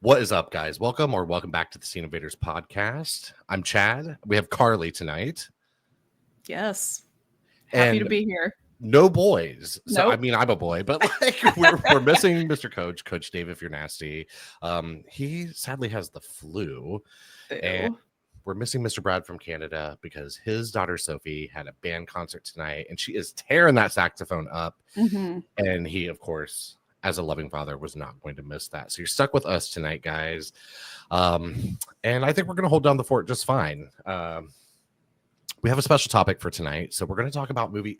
What is up, guys? Welcome back to the Scene Invaders podcast. I'm Chad. We have Carly tonight. Yes. Happy And to be here. no boys. So, Nope. I mean, I'm a boy, but like we're missing Mr. Coach Dave, if you're nasty. He sadly has the flu. And Boo. we're missing Mr. Brad from Canada because his daughter Sophie had a band concert tonight and she is tearing that saxophone up. Mm-hmm. And he, of course, as a loving father, was not going to miss that. So you're stuck with us tonight, guys. And I think we're going to hold down the fort just fine. We have a special topic for tonight. So we're going to talk about movie.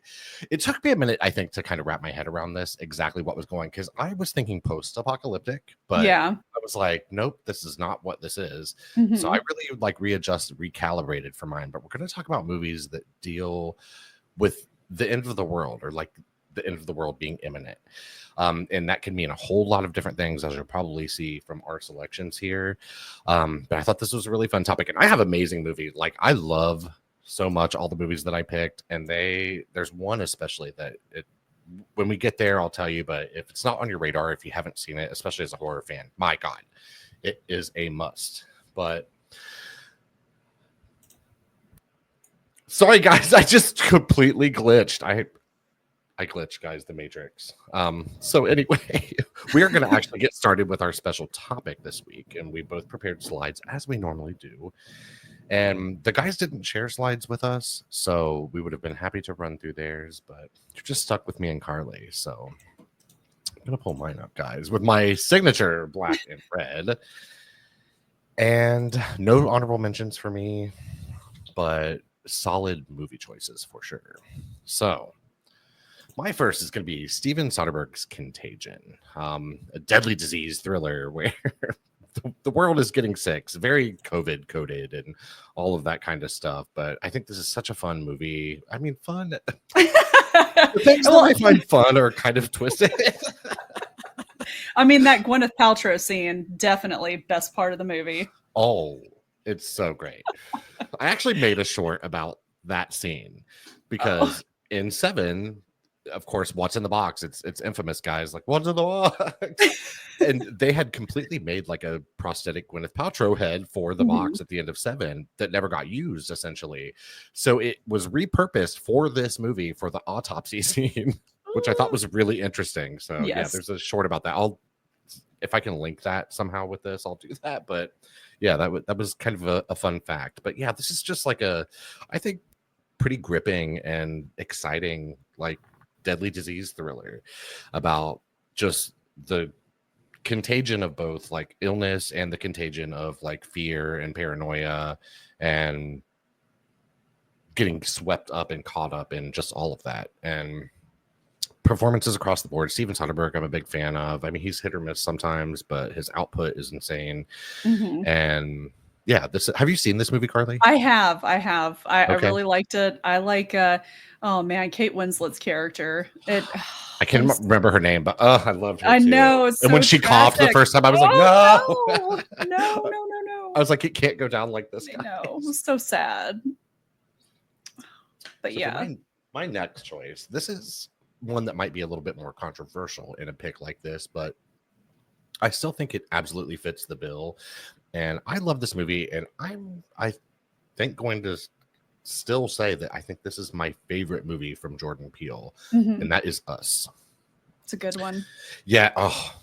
It took me a minute, I think, to kind of wrap my head around this, exactly what was going, because I was thinking post-apocalyptic, but Yeah. I was like, nope, this is not what this is. Mm-hmm. So I really recalibrated for mine. But we're going to talk about movies that deal with the end of the world, or like the end of the world being imminent. And that can mean a whole lot of different things, as you'll probably see from our selections here. But I thought this was a really fun topic, and I have amazing movies. Like, I love so much all the movies that I picked, and there's one especially that when we get there, I'll tell you. But if it's not on your radar, if you haven't seen it, especially as a horror fan, my God, it is a must. But sorry, guys, I just completely glitched. I glitched, guys, the Matrix. So anyway, we are going to actually get started with our special topic this week, and we both prepared slides as we normally do. And the guys didn't share slides with us, so we would have been happy to run through theirs, but you're just stuck with me and Carly. So I'm going to pull mine up, guys, with my signature black and red. And no honorable mentions for me, but solid movie choices for sure. So my first is going to be Steven Soderbergh's Contagion, a deadly disease thriller where the world is getting sick. It's very COVID coded and all of that kind of stuff. But I think this is such a fun movie. I mean, fun. The things that I find fun are kind of twisted. I mean, that Gwyneth Paltrow scene, definitely best part of the movie. Oh, it's so great. I actually made a short about that scene because in 7, of course, what's in the box? It's infamous, guys. Like, what's in the box? And they had completely made like a prosthetic Gwyneth Paltrow head for the box at the end of 7 that never got used, essentially. So it was repurposed for this movie for the autopsy scene, which I thought was really interesting. So yeah, there's a short about that. If I can link that somehow with this, I'll do that. But yeah, that was kind of a fun fact. But yeah, this is just like I think, pretty gripping and exciting, like, deadly disease thriller about just the contagion of both like illness and the contagion of like fear and paranoia and getting swept up and caught up in just all of that. And performances across the board. Steven Soderbergh, I'm a big fan of. I mean, he's hit or miss sometimes, but his output is insane. And yeah, have you seen this movie, Carly? I have. I really liked it. I like oh man, Kate Winslet's character. I can't remember her name, but I loved her too. I know. It's and when she coughed the first time, I was like, no. I was like, it can't go down like this. No, it was so sad. But so yeah. My next choice, this is one that might be a little bit more controversial in a pick like this, but I still think it absolutely fits the bill. And I love this movie, and I think going to still say that I think this is my favorite movie from Jordan Peele, and that is Us. It's a good one. Yeah. Oh,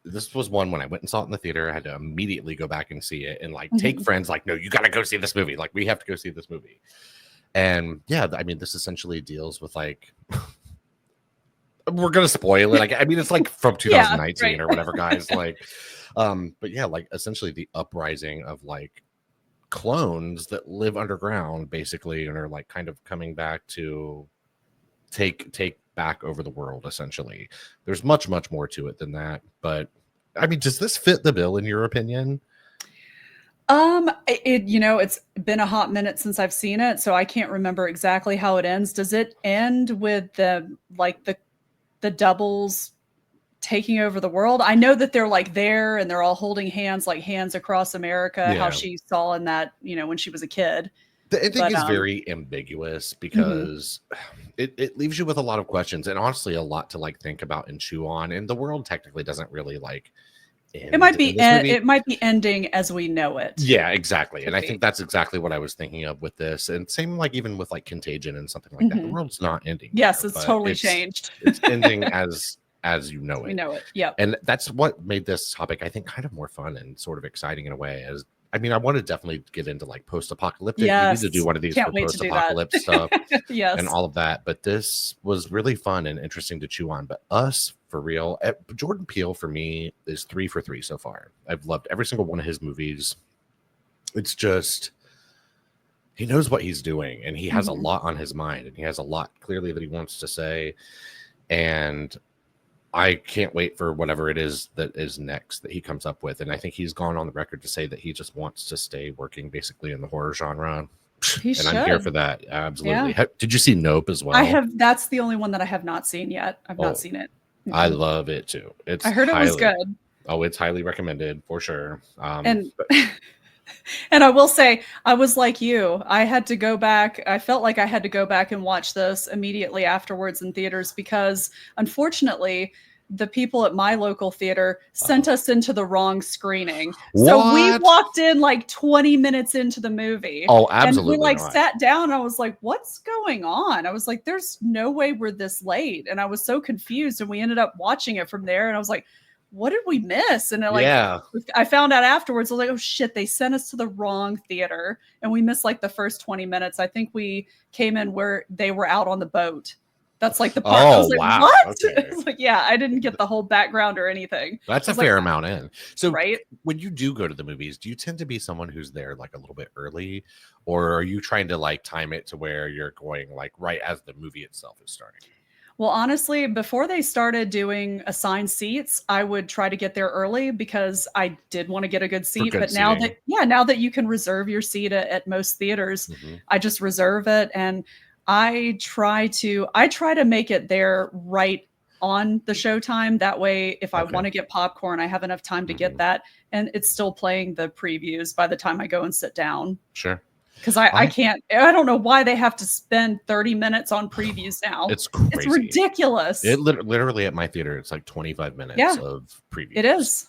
this was one when I went and saw it in the theater. I had to immediately go back and see it and like take friends like, no, you got to go see this movie. Like, we have to go see this movie. And yeah, I mean, this essentially deals with like, we're going to spoil it. Like, I mean, it's like from 2019 or whatever, guys. Like, but yeah, like essentially the uprising of like clones that live underground basically and are like kind of coming back to take back over the world. Essentially, there's much more to it than that. But I mean, does this fit the bill in your opinion? It's been a hot minute since I've seen it, so I can't remember exactly how it ends. Does it end with the doubles taking over the world? I know that they're like there and they're all holding hands, like Hands Across America, how she saw in that, when she was a kid. The ending is very ambiguous because it leaves you with a lot of questions and honestly a lot to like think about and chew on. And the world technically doesn't really like end in this movie. it might be ending as we know it. Yeah, exactly. And I be. think that's exactly what I was thinking of with this. And same like even with like Contagion and something like that. The world's not ending. Yes, here, it's but totally changed. It's ending as you know We it. know it. Yep. And that's what made this topic, I think, kind of more fun and sort of exciting in a way. As I mean, I want to definitely get into like post-apocalyptic. Yes. We need to do one of these Can't for wait to do post-apocalypse stuff Yes. and all of that. But this was really fun and interesting to chew on. But Us, for real, Jordan Peele for me is 3 for 3 so far. I've loved every single one of his movies. It's just he knows what he's doing, and he has a lot on his mind, and he has a lot clearly that he wants to say. And I can't wait for whatever it is that is next that he comes up with. And I think he's gone on the record to say that he just wants to stay working basically in the horror genre. I'm here for that. Absolutely. Yeah. Did you see Nope as well? I have. That's the only one that I have not seen yet. I've not seen it. I love it too. I heard it was good. Oh, it's highly recommended for sure. And I will say, I was like you. I had to go back. I felt like I had to go back and watch this immediately afterwards in theaters because, unfortunately, the people at my local theater sent us into the wrong screening. So we walked in like 20 minutes into the movie. Oh, absolutely. And we like sat down. I was like, what's going on? I was like, there's no way we're this late. And I was so confused. And we ended up watching it from there. And I was like, what did we miss? And I found out afterwards. I was like, oh shit, they sent us to the wrong theater. And we missed like the first 20 minutes. I think we came in where they were out on the boat. That's like the part. I was like, wow. What? Okay. It's like, yeah, I didn't get the whole background or anything. That's a fair amount in. So right? When you do go to the movies, do you tend to be someone who's there like a little bit early, or are you trying to like time it to where you're going like right as the movie itself is starting? Well, honestly, before they started doing assigned seats, I would try to get there early because I did want to get a good seat. But now that you can reserve your seat at most theaters, I just reserve it. And I try to make it there right on the showtime. That way, if I want to get popcorn, I have enough time to get that. And it's still playing the previews by the time I go and sit down. Sure. Because I don't know why they have to spend 30 minutes on previews now. It's crazy. It's ridiculous. It literally at my theater, it's like 25 minutes of previews. It is.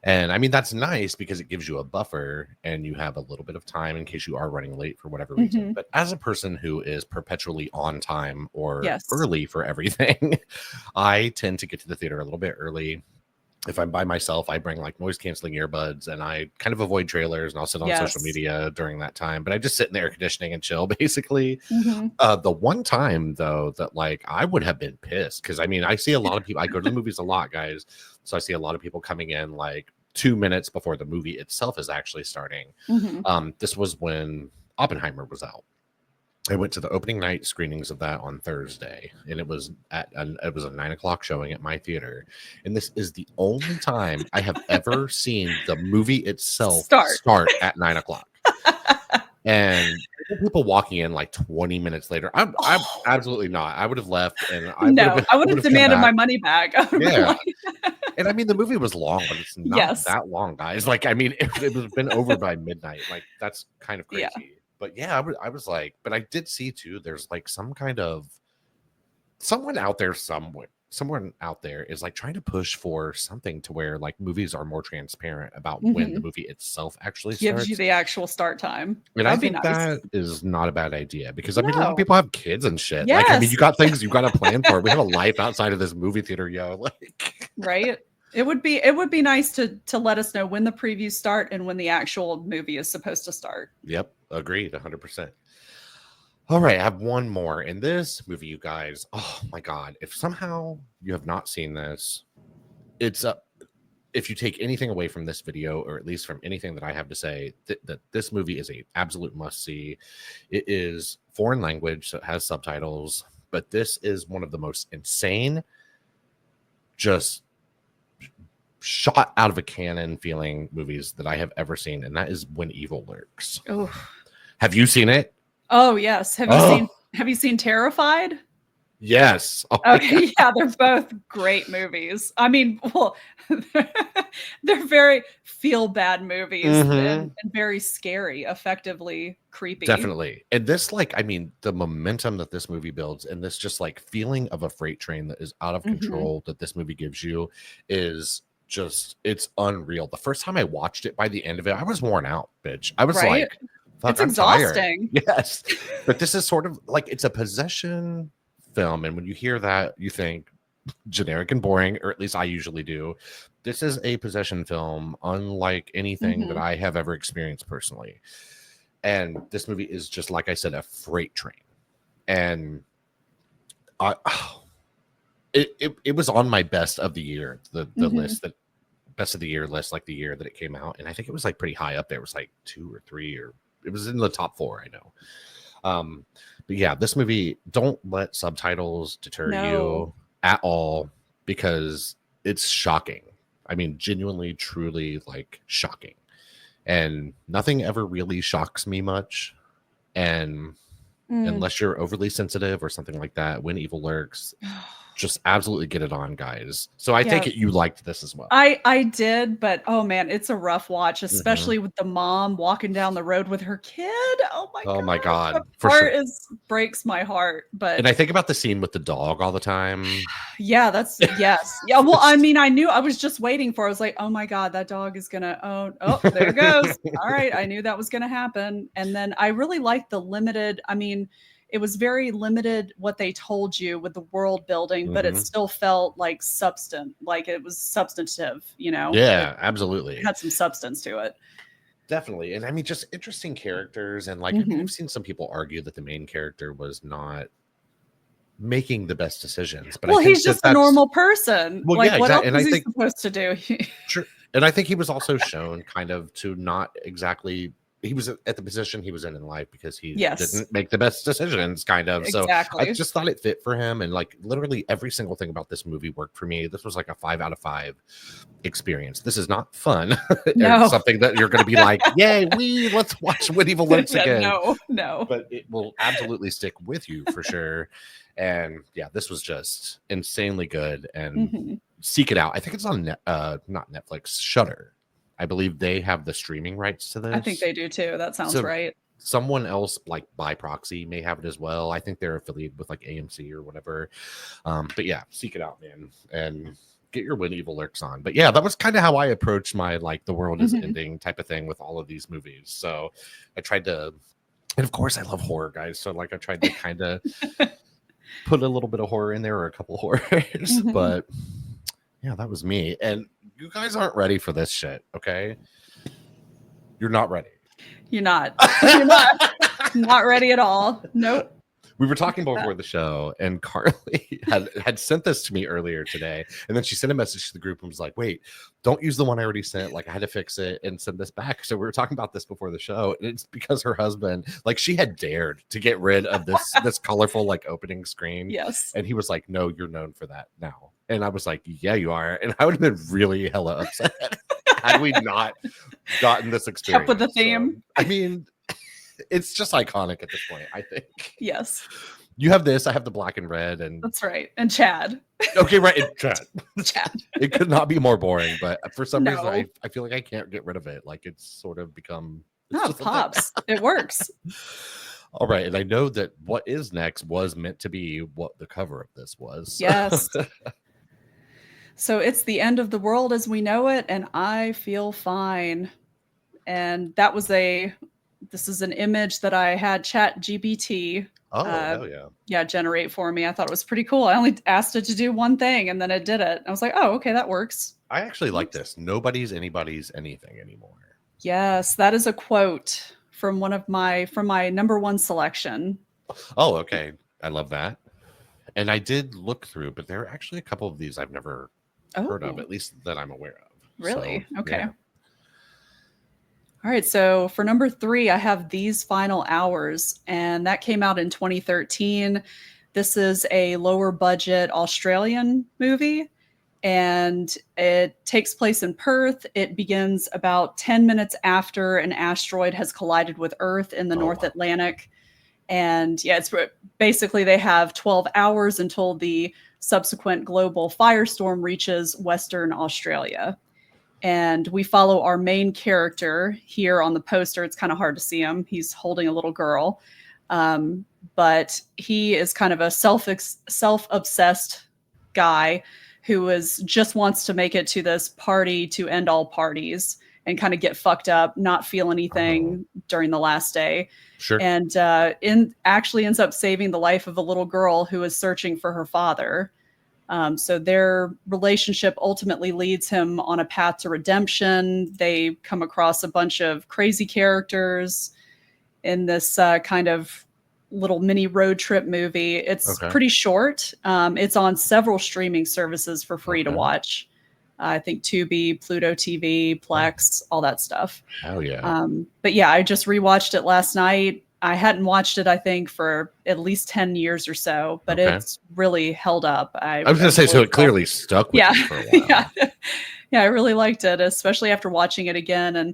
And I mean, that's nice because it gives you a buffer and you have a little bit of time in case you are running late for whatever reason. But as a person who is perpetually on time or early for everything, I tend to get to the theater a little bit early. If I'm by myself, I bring like noise canceling earbuds and I kind of avoid trailers and I'll sit on social media during that time. But I just sit in the air conditioning and chill basically. The one time though that like I would have been pissed because I mean, I see a lot of people, I go to the movies a lot, guys. So I see a lot of people coming in like 2 minutes before the movie itself is actually starting. This was when Oppenheimer was out. I went to the opening night screenings of that on Thursday, and it was a 9:00 showing at my theater. And this is the only time I have ever seen the movie itself start at 9:00. And people walking in like 20 minutes later. I'm absolutely not. I would have left, and I would have demanded my money back. Yeah. And I mean, the movie was long, but it's not that long, guys. Like, I mean, it was been over by midnight. Like, that's kind of crazy. Yeah. But yeah, I was like, but I did see too, there's like some kind of someone out there is like trying to push for something to where like movies are more transparent about when the movie itself actually gives you the actual start time. And I think that is not a bad idea because I mean, a lot of people have kids and shit. Like, I mean, you got things you got to plan for. We have a life outside of this movie theater, yo. Like, right. It would be nice to let us know when the previews start and when the actual movie is supposed to start. Yep. Agreed. 100%. All right. I have one more in this movie, you guys. Oh my God. If somehow you have not seen this, it's if you take anything away from this video, or at least from anything that I have to say, that this movie is a absolute must see. It is foreign language, so it has subtitles, but this is one of the most insane, just shot out of a cannon feeling movies that I have ever seen, and that is When Evil Lurks. Oh, have you seen it? Oh yes. Have you seen Terrified? Yes. Oh, okay, yeah, they're both great movies. I mean, well, they're very feel bad movies and very scary, effectively creepy. Definitely. And this, like, I mean, the momentum that this movie builds and this just like feeling of a freight train that is out of control that this movie gives you is it's unreal. The first time I watched it, by the end of it, I was worn out, bitch. I was right? like, fuck, It's I'm exhausting. tired. Yes. But this is sort of like, it's a possession film. And when you hear that, you think generic and boring, or at least I usually do. This is a possession film unlike anything that I have ever experienced personally. And this movie is just, like I said, a freight train. And it was on my best of the year, the list, that best of the year list, like the year that it came out. And I think it was like pretty high up there. It was like 2 or 3, or it was in the top 4, I know. But yeah, this movie, don't let subtitles deter you at all, because it's shocking. I mean, genuinely, truly, like, shocking. And nothing ever really shocks me much. And unless you're overly sensitive or something like that, When Evil Lurks, just absolutely get it on, guys. So I take it you liked this as well. I did, but oh man, it's a rough watch, especially with the mom walking down the road with her kid. Oh my god. That part breaks my heart. But and I think about the scene with the dog all the time. Yeah, that's yes. Yeah, well, I mean, I knew, I was just waiting for, I was like, oh my god, that dog is gonna, oh, there it goes. All right, I knew that was gonna happen. And then I really liked the limited, I mean, it was very limited what they told you with the world building, but it still felt like like it was substantive, you know? Yeah, absolutely. It had some substance to it. Definitely. And I mean, just interesting characters. And like, I mean, I've seen some people argue that the main character was not making the best decisions. But well, he's just a normal person. Well, like, yeah, what exactly. else is he supposed to do? True. And I think he was also shown kind of to not exactly, he was at the position he was in life because he didn't make the best decisions, kind of. Exactly. So I just thought it fit for him. And like, literally every single thing about this movie worked for me. This was like a 5 out of 5 experience. This is not fun. Or something that you're going to be like, yay, let's watch When Evil Lurks again. No. But it will absolutely stick with you for sure. And yeah, this was just insanely good. And seek it out. I think it's on not Netflix, Shudder. I believe they have the streaming rights to this. I think they do too. That sounds right. Someone else, like by proxy, may have it as well. I think they're affiliated with like AMC or whatever. But yeah, seek it out, man, and get your When Evil Lurks on. But yeah, that was kind of how I approached my like the world is ending type of thing with all of these movies. So I tried to, and of course I love horror, guys. So like I tried to kind of put a little bit of horror in there, or a couple horrors, but yeah, that was me. And you guys aren't ready for this shit, okay? You're not ready. You're not. You're not ready at all. Nope. We were talking before the show, and Carly had sent this to me earlier today, and then she sent a message to the group and was like, wait, don't use the one I already sent. Like, I had to fix it and send this back. So we were talking about this before the show, and it's because her husband, like, she had dared to get rid of this colorful like opening screen. Yes. And he was like, no, you're known for that now. And I was like, yeah, you are. And I would have been really hella upset had we not gotten this experience. Kept with the theme. So, I mean, it's just iconic at this point, I think. Yes. You have this, I have the black and red, and that's right. And Chad. Okay, right. And Chad. Chad. It could not be more boring, but for some reason I feel like I can't get rid of it. Like it's sort of become it pops. It works. All right. And I know that what is next was meant to be what the cover of this was. So. Yes. So it's the end of the world as we know it, and I feel fine. And that was this is an image that I had ChatGPT generate for me. I thought it was pretty cool. I only asked it to do one thing, and then it did it. I was like, oh, okay, that works. I actually like this. Nobody's anybody's anything anymore. Yes, that is a quote from my number one selection. Oh, okay. I love that. And I did look through, but there are actually a couple of these I've never heard of, at least that I'm aware of. Really? So, okay. Yeah. All right. So for number 3, I have These Final Hours, and that came out in 2013. This is a lower budget Australian movie, and it takes place in Perth. It begins about 10 minutes after an asteroid has collided with Earth in the North Atlantic. And yeah, it's basically they have 12 hours until the subsequent global firestorm reaches Western Australia. And we follow our main character here on the poster. It's kind of hard to see him. He's holding a little girl. But he is kind of a self-obsessed guy who just wants to make it to this party to end all parties and kind of get fucked up, not feel anything during the last day. Sure. And actually ends up saving the life of a little girl who is searching for her father. So their relationship ultimately leads him on a path to redemption. They come across a bunch of crazy characters in this kind of little mini road trip movie. It's pretty short. It's on several streaming services for free to watch. I think Tubi, Pluto TV, Plex, all that stuff. Oh yeah. But yeah, I just rewatched it last night. I hadn't watched it, I think, for at least 10 years or so, but it's really held up. I was going to say, so it clearly stuck with you for a while. Yeah, I really liked it, especially after watching it again. And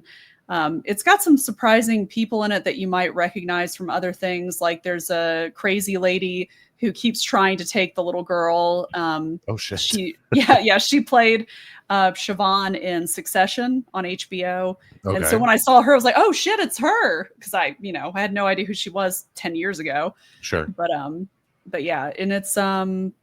it's got some surprising people in it that you might recognize from other things. Like there's a crazy lady who keeps trying to take the little girl. Oh shit. She played Siobhan in Succession on HBO. Okay. And so when I saw her, I was like, oh shit, it's her. Because I had no idea who she was 10 years ago. Sure. But yeah, and it's man,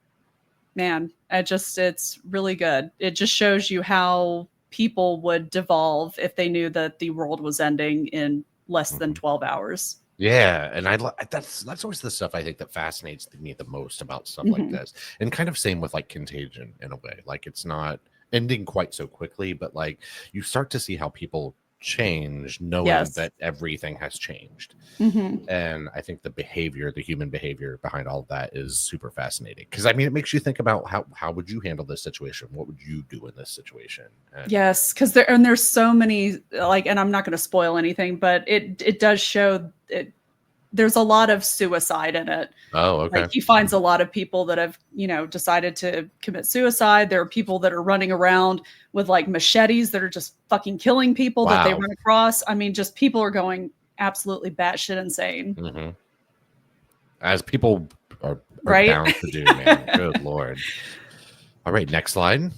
it's really good. It just shows you how people would devolve if they knew that the world was ending in less than 12 hours. Yeah, and that's always the stuff I think that fascinates me the most about stuff like this. And kind of same with like Contagion in a way. Like it's not ending quite so quickly, but like you start to see how people change knowing that everything has changed. And I think the human behavior behind all of that is super fascinating, because I mean it makes you think about how would you handle this situation, what would you do in this situation. And yes, because there's so many, like, and I'm not going to spoil anything, but it does show it. There's a lot of suicide in it. Oh, okay. Like he finds a lot of people that have, decided to commit suicide. There are people that are running around with like machetes that are just fucking killing people that they run across. I mean, just people are going absolutely batshit insane. As people are bound to do, man. Good Lord. All right, next slide.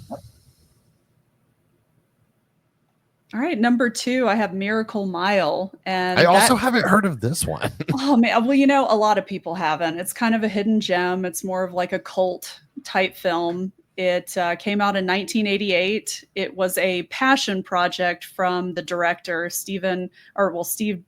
All right, number 2, I have Miracle Mile, and I also haven't heard of this one. Oh man, well, a lot of people haven't. It's kind of a hidden gem. It's more of like a cult type film. It came out in 1988. It was a passion project from the director Steve Desjarnette.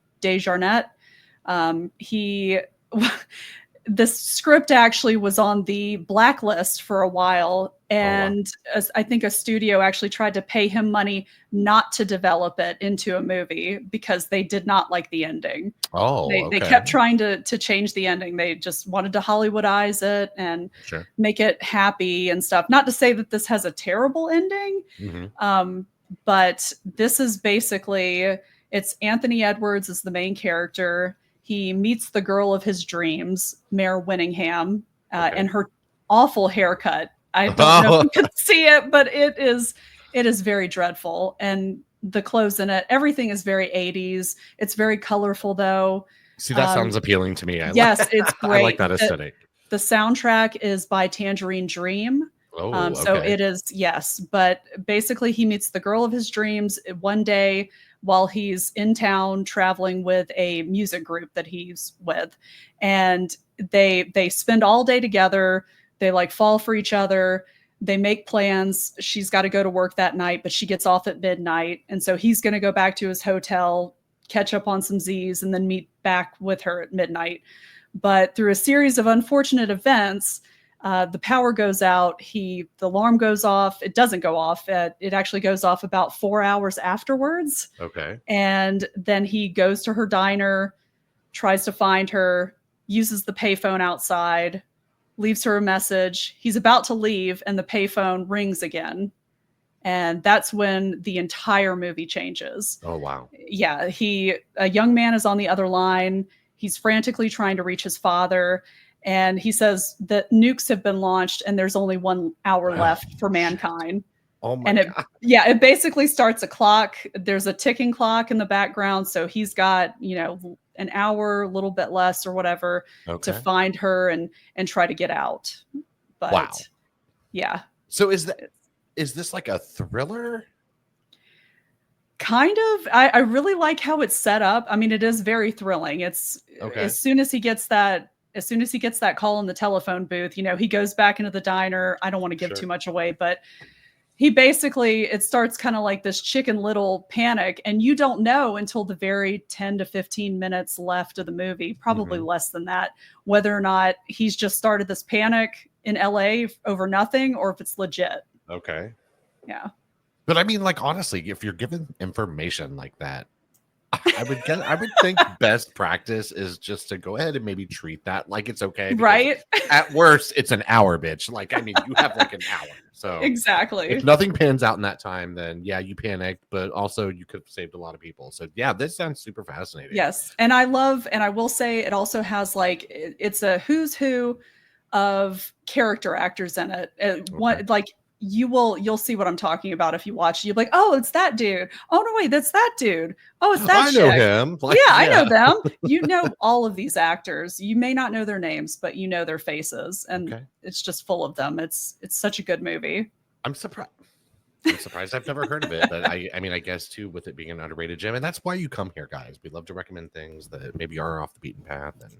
This script actually was on the blacklist for a while, and I think a studio actually tried to pay him money not to develop it into a movie because they did not like the ending. They kept trying to change the ending. They just wanted to Hollywoodize it and make it happy and stuff. Not to say that this has a terrible ending, but this is basically, it's Anthony Edwards is the main character. He meets the girl of his dreams, Mare Winningham, and her awful haircut. I don't know if you can see it, but it is very dreadful. And the clothes in it, everything is very 80s. It's very colorful, though. See, that sounds appealing to me. It's great. I like that aesthetic. The soundtrack is by Tangerine Dream. So it is, yes. But basically, he meets the girl of his dreams one day while he's in town traveling with a music group that he's with. And they spend all day together. They like fall for each other. They make plans. She's got to go to work that night, but she gets off at midnight. And so he's going to go back to his hotel, catch up on some Z's, and then meet back with her at midnight. But through a series of unfortunate events, the power goes out. The alarm goes off. It doesn't go off. It actually goes off about 4 hours afterwards. Okay. And then he goes to her diner, tries to find her, uses the payphone outside, leaves her a message. He's about to leave, and the payphone rings again. And that's when the entire movie changes. Oh, wow. Yeah. A young man is on the other line. He's frantically trying to reach his father. And he says that nukes have been launched and there's only 1 hour left for mankind. Oh my God. It basically starts a clock. There's a ticking clock in the background. So he's got, an hour, a little bit less or whatever to find her and try to get out. But wow. Yeah. So is this like a thriller? Kind of. I really like how it's set up. I mean, it is very thrilling. It's as soon as he gets that as soon as he gets that call in the telephone booth, you know, he goes back into the diner. I don't want to give too much away, but he basically, it starts kind of like this Chicken Little panic, and you don't know until the very 10 to 15 minutes left of the movie, probably less than that, whether or not he's just started this panic in LA over nothing or if it's legit. Okay. Yeah. But I mean, like, honestly, if you're given information like that, I would think best practice is just to go ahead and maybe treat that like it's okay. Right. At worst, it's an hour, bitch. Like, I mean, you have like an hour. So exactly. If nothing pans out in that time, then yeah, you panicked, but also you could have saved a lot of people. So yeah, this sounds super fascinating. Yes. And I will say it also has like, it's a who's who of character actors in it. One, like, you'll see what I'm talking about if you watch. You'll be like, oh, it's that dude. Oh no, wait, that's that dude. Oh, it's that. I know him. Like, yeah, I know them. You know all of these actors. You may not know their names, but you know their faces, and it's just full of them. It's such a good movie. I'm surprised. I've never heard of it, but I mean, I guess too, with it being an underrated gem, and that's why you come here, guys. We love to recommend things that maybe are off the beaten path and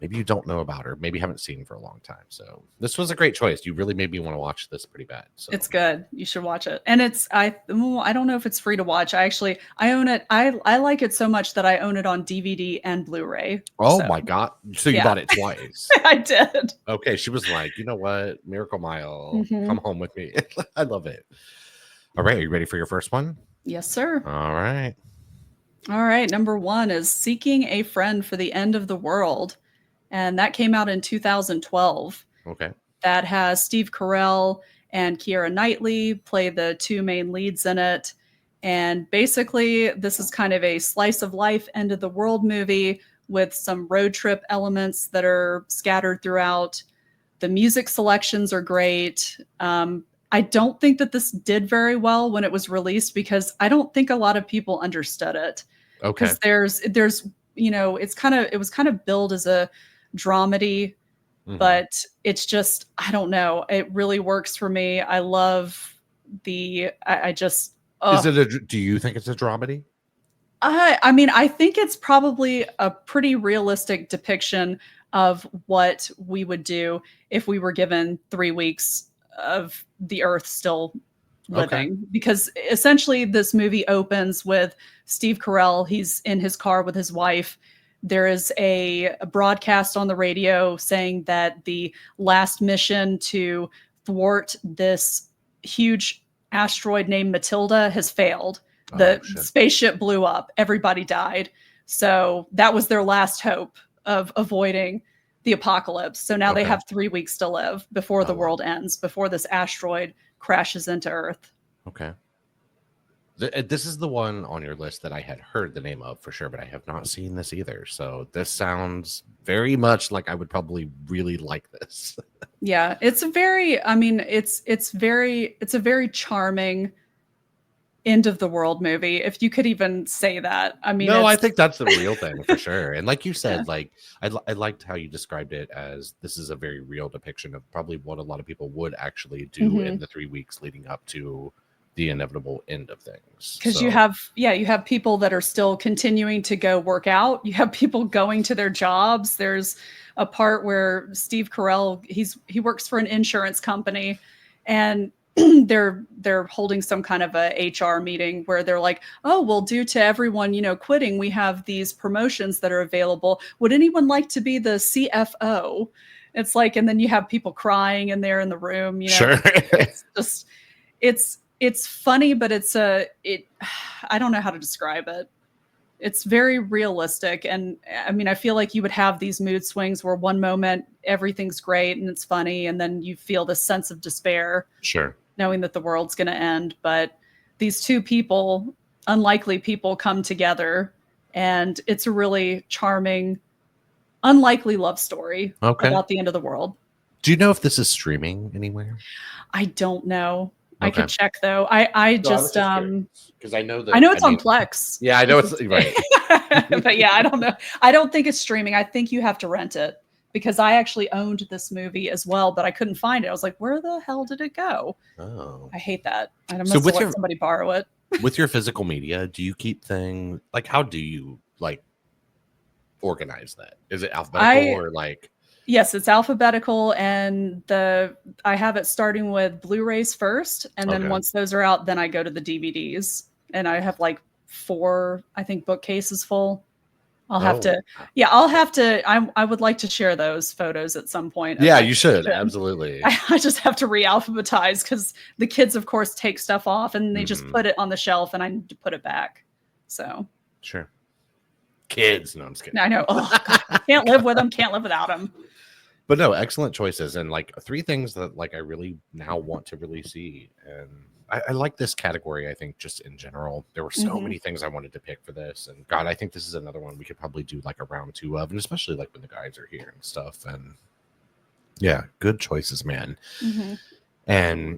maybe you don't know about or maybe haven't seen for a long time. So this was a great choice. You really made me want to watch this pretty bad. So it's good. You should watch it. And I don't know if it's free to watch. I own it. I like it so much that I own it on DVD and Blu-ray. Oh my God. So you bought it twice. I did. Okay. She was like, you know what? Miracle Mile, come home with me. I love it. All right. Are you ready for your first one? Yes, sir. All right. Number 1 is Seeking a Friend for the End of the World. And that came out in 2012. Okay. That has Steve Carell and Keira Knightley play the 2 main leads in it. And basically, this is kind of a slice of life, end of the world movie with some road trip elements that are scattered throughout. The music selections are great. I don't think that this did very well when it was released because I don't think a lot of people understood it. Okay. Because there's you know, it was kind of billed as a dramedy, but it's just, I don't know. It really works for me. I love I just. Is it do you think it's a dramedy? I mean, I think it's probably a pretty realistic depiction of what we would do if we were given 3 weeks of the earth still living, because essentially this movie opens with Steve Carell. He's in his car with his wife. There is a broadcast on the radio saying that the last mission to thwart this huge asteroid named Matilda has failed. The spaceship blew up. Everybody died. So that was their last hope of avoiding the apocalypse. So now they have 3 weeks to live before the world ends, before this asteroid crashes into Earth. Okay. This is the one on your list that I had heard the name of for sure, but I have not seen this either. So this sounds very much like I would probably really like this. Yeah, it's a very, I mean, it's a very charming end of the world movie, if you could even say that. I mean, no, I think that's the real thing for sure. And like you said, like I liked how you described it as this is a very real depiction of probably what a lot of people would actually do in the 3 weeks leading up to the inevitable end of things. Because you have people that are still continuing to go work out. You have people going to their jobs. There's a part where Steve Carell, he works for an insurance company, and they're holding some kind of a HR meeting where they're like, oh, well, due to everyone, quitting, we have these promotions that are available. Would anyone like to be the CFO? It's like, and then you have people crying in there in the room, Sure. It's just, it's funny, but I don't know how to describe it. It's very realistic. And I mean, I feel like you would have these mood swings where one moment everything's great and it's funny, and then you feel this sense of despair. Sure. Knowing that the world's going to end. But these 2 people, unlikely people, come together, and it's a really charming, unlikely love story about the end of the world. Do you know if this is streaming anywhere? I don't know. I could check though. I just because I know that it's on Plex. Yeah, I know it's right. But yeah, I don't know. I don't think it's streaming. I think you have to rent it, because I actually owned this movie as well, but I couldn't find it. I was like, where the hell did it go? Oh, I hate that. I must have let somebody borrow it. With your physical media, do you keep things like, how do you organize that? Is it alphabetical or like? Yes, it's alphabetical, and I have it starting with Blu-rays first, and then once those are out, then I go to the DVDs, and I have like 4, I think, bookcases full. I'll have to. I would like to share those photos at some point. Yeah, you should. Absolutely. I just have to re-alphabetize because the kids, of course, take stuff off and they just put it on the shelf, and I need to put it back. So sure. Kids. No, I'm just kidding. I know. Oh, God. Can't live with them. Can't live without them. But no, excellent choices, and like 3 things that like I really now want to really see, and I like this category. I think just in general, there were so many things I wanted to pick for this, and God, I think this is another one we could probably do like a round 2 of, and especially like when the guys are here and stuff. And yeah, good choices, man. And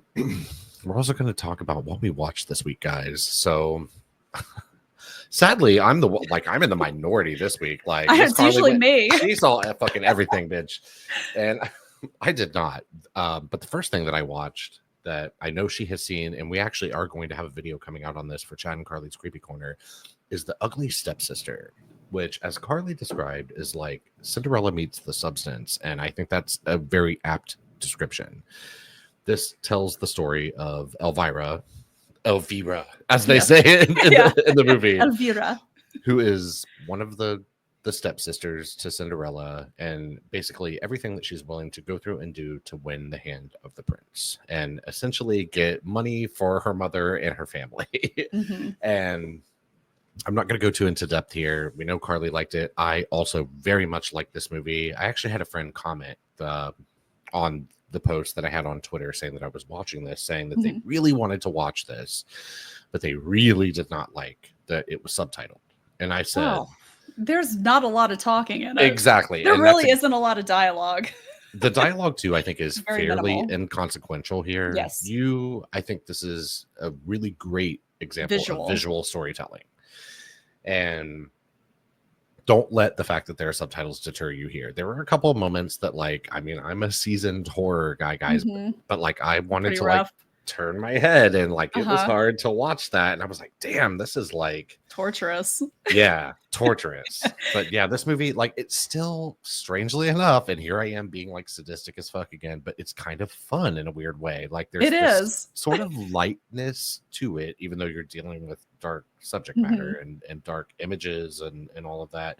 we're also going to talk about what we watched this week, guys. So. Sadly, I'm in the minority this week. Like it's usually me. She saw fucking everything, bitch, and I did not. But the first thing that I watched that I know she has seen, and we actually are going to have a video coming out on this for Chad and Carly's Creepy Corner, is The Ugly Stepsister, which, as Carly described, is like Cinderella meets The Substance, and I think that's a very apt description. This tells the story of Elvira, as they say in the movie. Elvira, who is one of the stepsisters to Cinderella, and basically everything that she's willing to go through and do to win the hand of the prince and essentially get money for her mother and her family. And I'm not going to go too into depth here. We know Carly liked it. I also very much like this movie. I actually had a friend comment on the post that I had on Twitter saying that I was watching this, saying that they really wanted to watch this, but they really did not like that it was subtitled. And I said, there's not a lot of talking in it. Exactly. There really isn't a lot of dialogue. The dialogue too, I think, is fairly minimal. Inconsequential here. Yes. I think this is a really great example of visual storytelling. And don't let the fact that there are subtitles deter you here. There were a couple of moments that, like, I mean, I'm a seasoned horror guy, guys, but like I wanted to like turn my head, and like it was hard to watch that. And I was like, damn, this is like torturous. Yeah, torturous. But yeah, this movie, like, it's still, strangely enough, and here I am being like sadistic as fuck again, but it's kind of fun in a weird way. Like there's this sort of lightness to it, even though you're dealing with dark subject matter and dark images and all of that.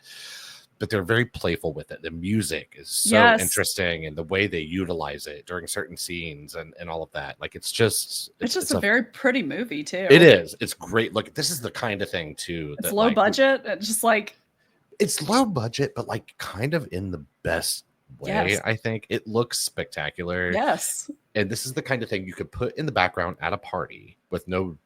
But they're very playful with it. The music is so interesting, and the way they utilize it during certain scenes and all of that. Like it's just a very pretty movie too. It is. It's great. Look, this is the kind of thing too. It's low budget. It's just like it's low budget, but like kind of in the best way. I think it looks spectacular. Yes. And this is the kind of thing you could put in the background at a party with no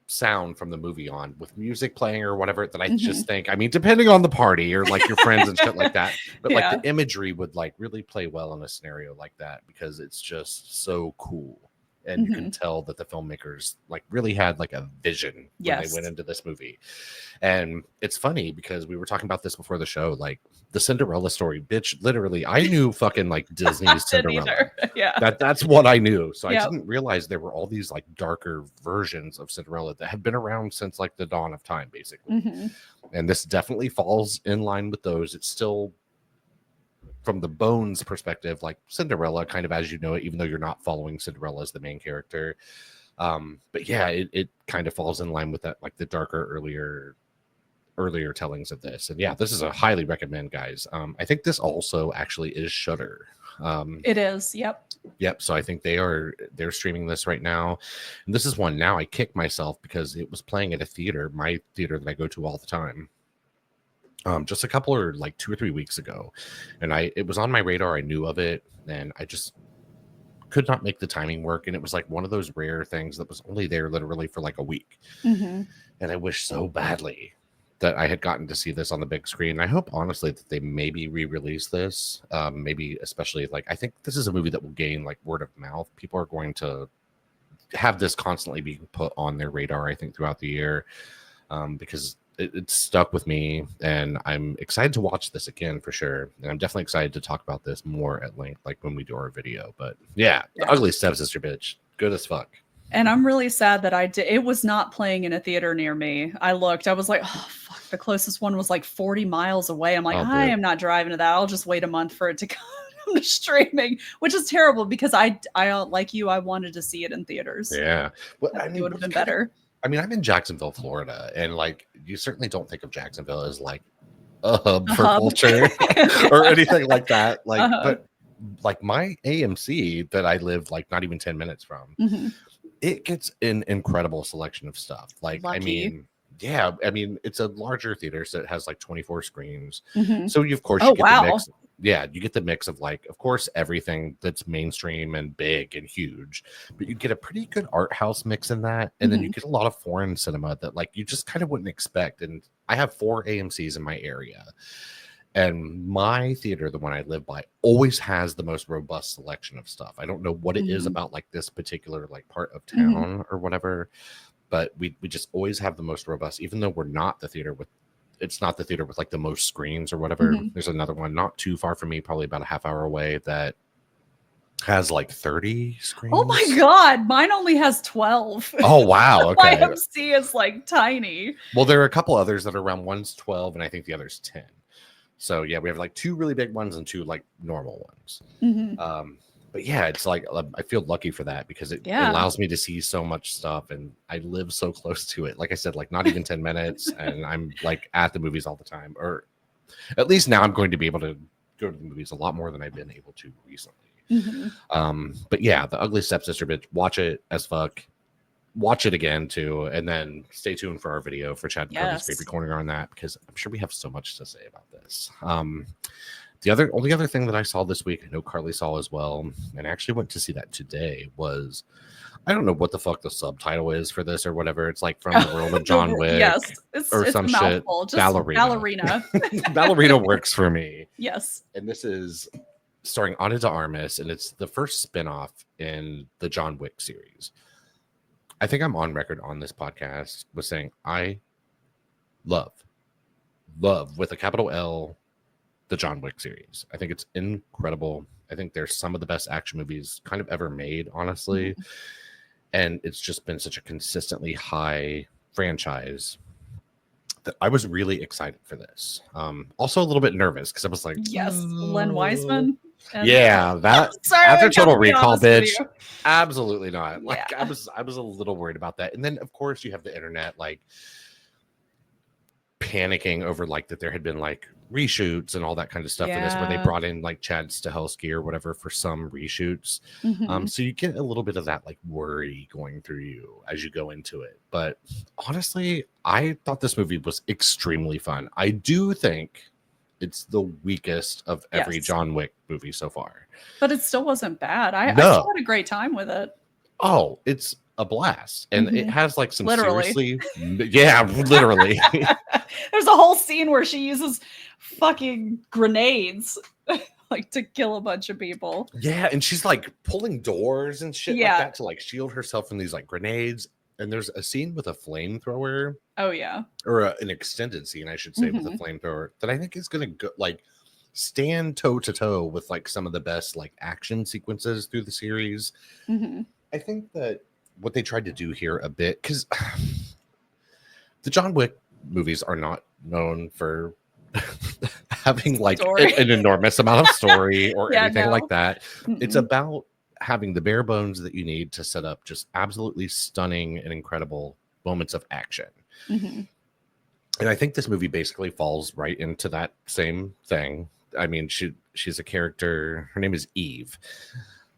sound from the movie on, with music playing or whatever, that I just think, I mean, depending on the party or like your friends and shit like that, but like the imagery would like really play well in a scenario like that, because it's just so cool. And you can tell that the filmmakers like really had like a vision when they went into this movie. And it's funny because we were talking about this before the show, like the Cinderella story, bitch, literally I knew fucking like Disney's Cinderella. That's what I knew. So I didn't realize there were all these like darker versions of Cinderella that have been around since like the dawn of time, basically. And this definitely falls in line with those. It's still, from the bones perspective, like Cinderella, kind of as you know it, even though you're not following Cinderella as the main character. But yeah, it kind of falls in line with that, like the darker, earlier tellings of this. And yeah, this is a highly recommend, guys. I think this also actually is Shudder. It is. Yep. So I think they're streaming this right now. And this is one now I kick myself because it was playing at a theater, my theater that I go to all the time. Just a couple or like 2 or 3 weeks ago, and it was on my radar. I knew of it, and I just could not make the timing work. And it was like one of those rare things that was only there literally for like a week. And I wish so badly that I had gotten to see this on the big screen. I hope honestly that they maybe re-release this. Maybe especially like, I think this is a movie that will gain like word of mouth. People are going to have this constantly being put on their radar, I think, throughout the year, because it stuck with me, and I'm excited to watch this again for sure. And I'm definitely excited to talk about this more at length, like when we do our video. But yeah. The Ugly Stepsister, bitch, good as fuck. And I'm really sad that it was not playing in a theater near me. I looked, I was like, oh fuck, the closest one was like 40 miles away. I'm like, Oh, I dude. am not driving to that. I'll just wait a month for it to come to streaming, which is terrible because I like you, I wanted to see it in theaters. Yeah. Well, I think it would have been better. I mean, I'm in Jacksonville, Florida, and like you certainly don't think of Jacksonville as like a hub for culture or anything like that. Like, but like my AMC that I live like not even 10 minutes from, it gets an incredible selection of stuff. Like, Lucky. I mean, yeah, I mean, it's a larger theater, so it has like 24 screens. So you, of course, you get the mix. Yeah, you get the mix of like, of course, everything that's mainstream and big and huge, but you get a pretty good art house mix in that. And then you get a lot of foreign cinema that like you just kind of wouldn't expect. And I have 4 AMCs in my area. And my theater, the one I live by, always has the most robust selection of stuff. I don't know what it is about like this particular like part of town or whatever, but we just always have the most robust, even though we're not the theater with, it's not the theater with like the most screens or whatever. There's another one not too far from me, probably about a half hour away, that has like 30 screens. Oh my God. Mine only has 12. Oh, wow. Okay. My MC is like tiny. Well, there are a couple others that are around, one's 12 and I think the other's 10. So yeah, we have like 2 really big ones and 2 like normal ones. But yeah, it's like I feel lucky for that because it allows me to see so much stuff, and I live so close to it. Like I said, like not even 10 minutes, and I'm like at the movies all the time, or at least now I'm going to be able to go to the movies a lot more than I've been able to recently. But yeah, The Ugly Stepsister Bitch, watch it as fuck. Watch it again too, and then stay tuned for our video for Chad and Carly's Creepy Corner on that, because I'm sure we have so much to say about this. The only other thing that I saw this week, I know Carly saw as well, and I actually went to see that today, was, I don't know what the fuck the subtitle is for this or whatever. It's like From the World of John Wick, or some shit. Just Ballerina. Ballerina works for me. Yes. And this is starring Ana de Armas, and it's the first spinoff in the John Wick series. I think I'm on record on this podcast with saying I love with a capital L, the John Wick series. I think it's incredible. I think they're some of the best action movies kind of ever made, honestly. And it's just been such a consistently high franchise that I was really excited for this. Also a little bit nervous because I was like, Len Wiseman. Yeah, that after Total Recall, bitch. Absolutely not. Like I was a little worried about that. And then of course you have the internet like panicking over like that there had been like reshoots and all that kind of stuff for this, where they brought in like Chad Stahelski or whatever for some reshoots. So you get a little bit of that like worry going through you as you go into it. But honestly, I thought this movie was extremely fun. I do think it's the weakest of every John Wick movie so far. But it still wasn't bad. I still had a great time with it. Oh, it's a blast. And it has like some seriously... Yeah, literally. There's a whole scene where she uses fucking grenades like to kill a bunch of people. Yeah, and she's like pulling doors and shit like that to like shield herself from these like grenades. And there's a scene with a flamethrower. Oh, yeah. Or an extended scene, I should say, with a flamethrower that I think is going to go like stand toe to toe with like some of the best like action sequences through the series. I think that what they tried to do here a bit, because the John Wick movies are not known for having like an enormous amount of story or anything like that. It's about having the bare bones that you need to set up just absolutely stunning and incredible moments of action. And I think this movie basically falls right into that same thing. I mean, she's a character, her name is Eve.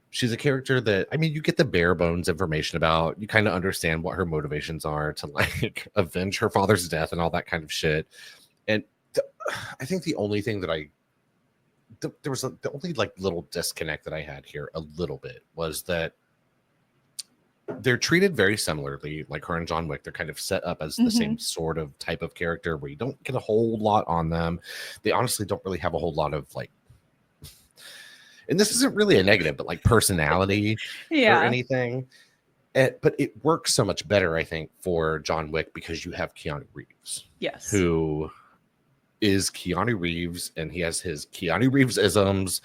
She's a character that, I mean, you get the bare bones information about, you kind of understand what her motivations are to like avenge her father's death and all that kind of shit. And I think the only thing that there was the only like little disconnect that I had here a little bit was that they're treated very similarly, like her and John Wick. They're kind of set up as the same sort of type of character where you don't get a whole lot on them. They honestly don't really have a whole lot of like, and this isn't really a negative, but like personality or anything. But it works so much better, I think, for John Wick because you have Keanu Reeves. Yes. Who is Keanu Reeves, and he has his Keanu Reeves isms,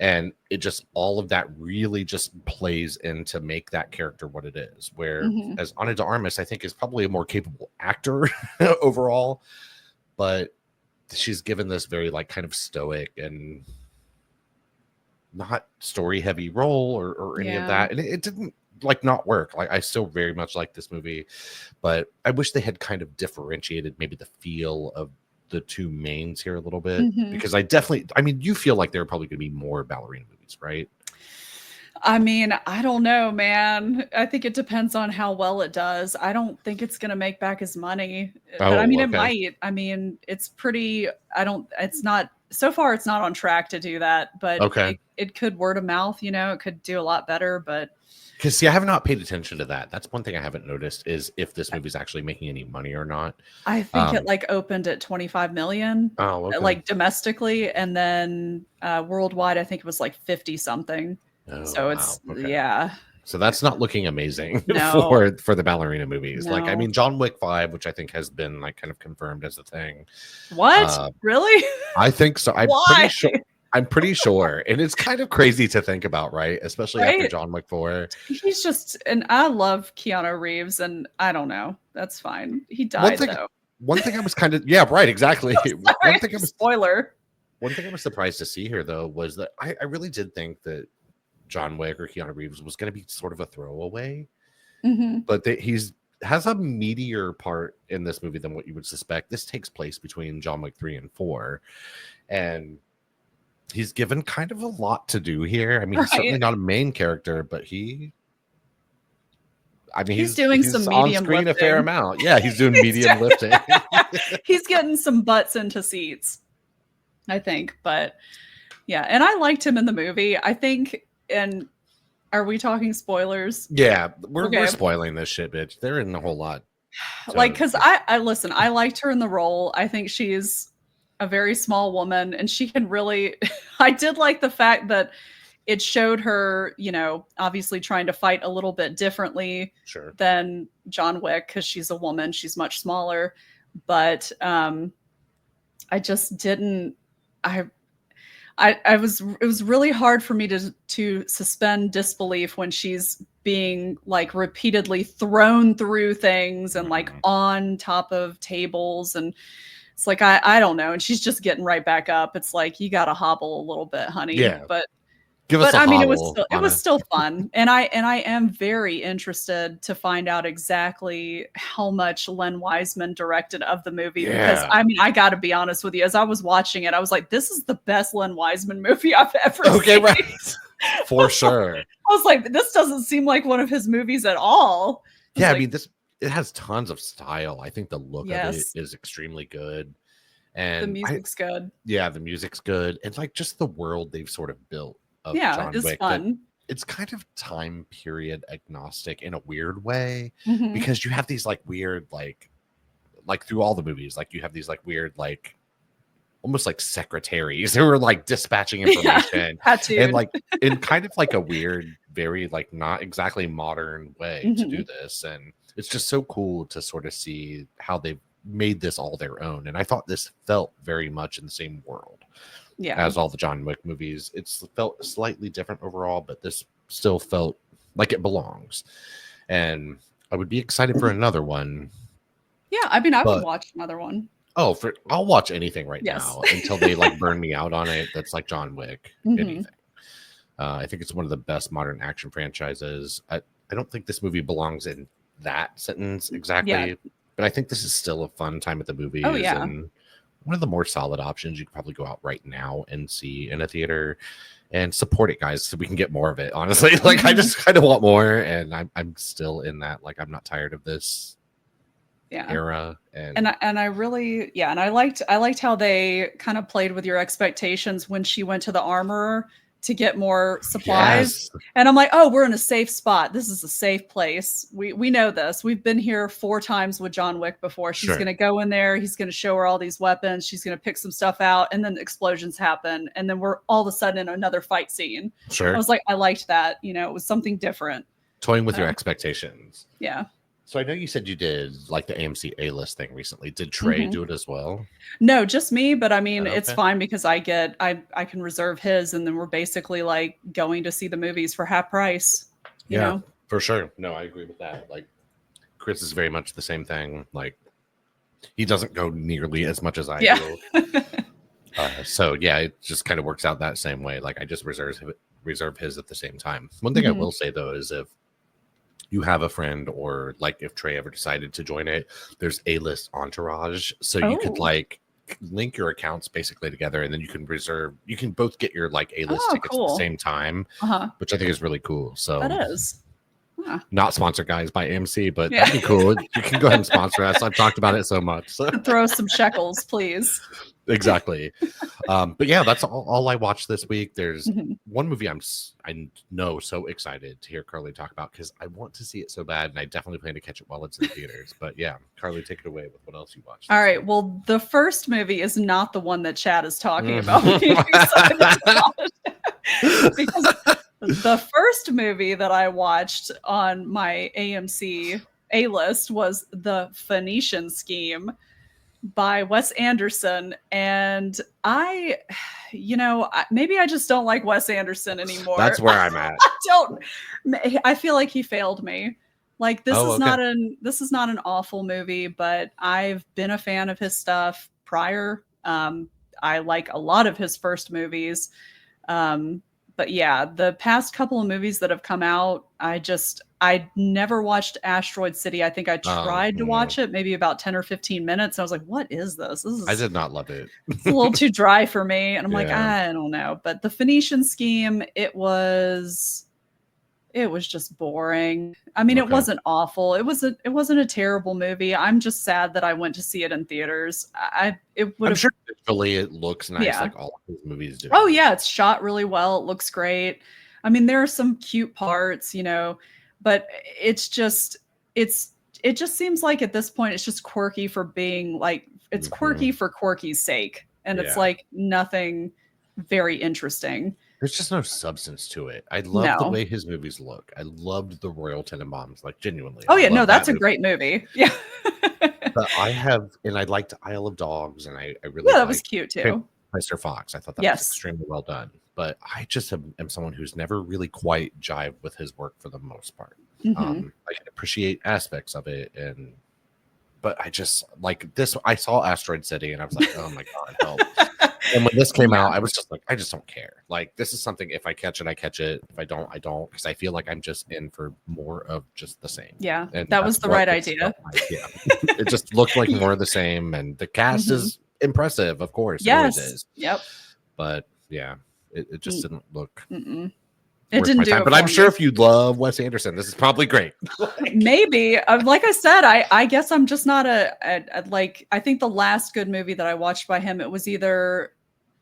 and it just, all of that really just plays in to make that character what it is. Where as Ana de Armas, I think, is probably a more capable actor overall, but she's given this very like kind of stoic and not story heavy role or any of that, and it didn't like not work. Like I still very much like this movie, but I wish they had kind of differentiated maybe the feel of the two mains here a little bit, because I mean, you feel like there are probably going to be more ballerina movies, right? I mean, I don't know, man. I think it depends on how well it does. I don't think it's going to make back as money, but I mean, it might. I mean, it's pretty, it's not, so far it's not on track to do that, but it could word of mouth, you know, it could do a lot better, but. Because see, I have not paid attention to that. That's one thing I haven't noticed is if this movie's actually making any money or not. I think it like opened at 25 million, like domestically, and then worldwide, I think it was like 50 something. Oh, so it's yeah. So that's not looking amazing for the ballerina movies. No. Like, I mean, John Wick 5, which I think has been like kind of confirmed as a thing. What? Really? I think so. I'm pretty sure. And it's kind of crazy to think about, right? Especially after John Wick 4. He's just, and I love Keanu Reeves, and I don't know. That's fine. He died though. One thing I was kind of, yeah, right, exactly. Spoiler. One thing I was surprised to see here though was that I really did think that John Wick or Keanu Reeves was going to be sort of a throwaway, but he's has a meatier part in this movie than what you would suspect. This takes place between John Wick 3 and 4, and he's given kind of a lot to do here. I mean, he's certainly not a main character, but he's doing some medium on screen lifting. A fair amount. Yeah, he's doing medium lifting. He's getting some butts into seats, I think. But yeah, and I liked him in the movie. I think. And are we talking spoilers? Yeah, we're spoiling this shit, bitch. There isn't a whole lot. Like, because I listen, I liked her in the role. I think she's a very small woman, and she can really. I did like the fact that it showed her, you know, obviously trying to fight a little bit differently than John Wick because she's a woman. She's much smaller, but I just didn't. It was really hard for me to suspend disbelief when she's being like repeatedly thrown through things and like on top of tables, and it's like I don't know, and she's just getting right back up. It's like you gotta hobble a little bit, honey. Yeah. But give us a hobble, it was still fun, and I am very interested to find out exactly how much Len Wiseman directed of the movie, because I mean, I got to be honest with you, as I was watching it, I was like, this is the best Len Wiseman movie I've ever seen. Right, for sure. I was like, this doesn't seem like one of his movies at all. Yeah, I mean, it has tons of style. I think the look of it is extremely good, and the music's good. Yeah, the music's good, and like just the world they've sort of built. John Wick, fun. It's kind of time period agnostic in a weird way, because you have these like weird like through all the movies, like you have these like weird like almost like secretaries who are like dispatching information and like in kind of like a weird, very like not exactly modern way to do this, and it's just so cool to sort of see how they've made this all their own. And I thought this felt very much in the same world as all the John Wick movies. It's felt slightly different overall, but this still felt like it belongs. And I would be excited for another one. Yeah, I mean, I would watch another one. Oh, I'll watch anything now until they like burn me out on it. That's like John Wick. Anything. I think it's one of the best modern action franchises. I don't think this movie belongs in that sentence exactly, but I think this is still a fun time at the movies. Oh, yeah. And one of the more solid options you could probably go out right now and see in a theater and support it, guys, so we can get more of it. Honestly, like I just kind of want more, and I'm still in that. Like I'm not tired of this era, and I really and I liked how they kind of played with your expectations when she went to the armorer to get more supplies. And I'm like, oh, we're in a safe spot. This is a safe place. We know this. We've been here 4 times with John Wick before. She's going to go in there. He's going to show her all these weapons. She's going to pick some stuff out, and then explosions happen. And then we're all of a sudden in another fight scene. I was like, I liked that. You know, it was something different. Toying with your expectations. Yeah. So I know you said you did like the AMC A-list thing recently. Did Trey do it as well? No, just me. But I mean, it's fine because I can reserve his, and then we're basically like going to see the movies for half price. You know? For sure. No, I agree with that. Like Chris is very much the same thing. Like He doesn't go nearly as much as I Yeah. do. So yeah, it just kind of works out that same way. Like I just reserve his at the same time. One thing I will say though is if you have a friend or like if Trey ever decided to join it, there's A-list entourage. So you could like link your accounts basically together and then you can both get your like A-list tickets at the same time, which I think is really cool. So that is. Huh. Not sponsored, guys, by AMC, but that'd be cool. You can go ahead and sponsor us. I've talked about it so much. So. Throw some shekels, please. Exactly. But yeah, that's all I watched this week. There's one movie I know so excited to hear Carly talk about because I want to see it so bad, and I definitely plan to catch it while it's in theaters. But yeah, Carly, take it away with what else you watched. All right. Well, the first movie is not the one that Chad is talking about. Because the first movie that I watched on my AMC A-list was The Phoenician Scheme by Wes Anderson. And maybe I just don't like Wes Anderson anymore. That's where I'm at. I feel like he failed me. Like this is not an awful movie, but I've been a fan of his stuff prior. I like a lot of his first movies. But yeah, the past couple of movies that have come out, I never watched Asteroid City. I think I tried to watch it, maybe about 10 or 15 minutes. I was like, what is this? I did not love it. It's a little too dry for me. And I'm like, I don't know. But The Phoenician Scheme, it was just boring. I mean, it wasn't awful. It wasn't a terrible movie. I'm just sad that I went to see it in theaters. I'm sure visually it looks nice, like all of his movies do. Oh yeah, it's shot really well. It looks great. I mean, there are some cute parts, but it just seems like at this point it's just quirky for being like it's quirky for quirky's sake, and it's like nothing very interesting. There's just no substance to it. I love the way his movies look. I loved the Royal Tenenbaums, like genuinely. Oh yeah, no, that's a great movie. Yeah. But I liked Isle of Dogs, and I really that was cute too. Mr. Fox. I thought that was extremely well done. But I just am someone who's never really quite jived with his work for the most part. I can appreciate aspects of it, but I just like this. I saw Asteroid City, and I was like, oh my god, help. And when this came out, I was just like, I just don't care. Like, this is something, if I catch it, I catch it. If I don't, I don't. Because I feel like I'm just in for more of just the same. Yeah, and that was the right idea. It just looked like more of the same. And the cast is impressive, of course. Yes. It is. Yep. But yeah, it just didn't look. It didn't do it. But I'm sure if you love Wes Anderson, this is probably great. Maybe. Like I said, I guess I'm just not I think the last good movie that I watched by him, it was either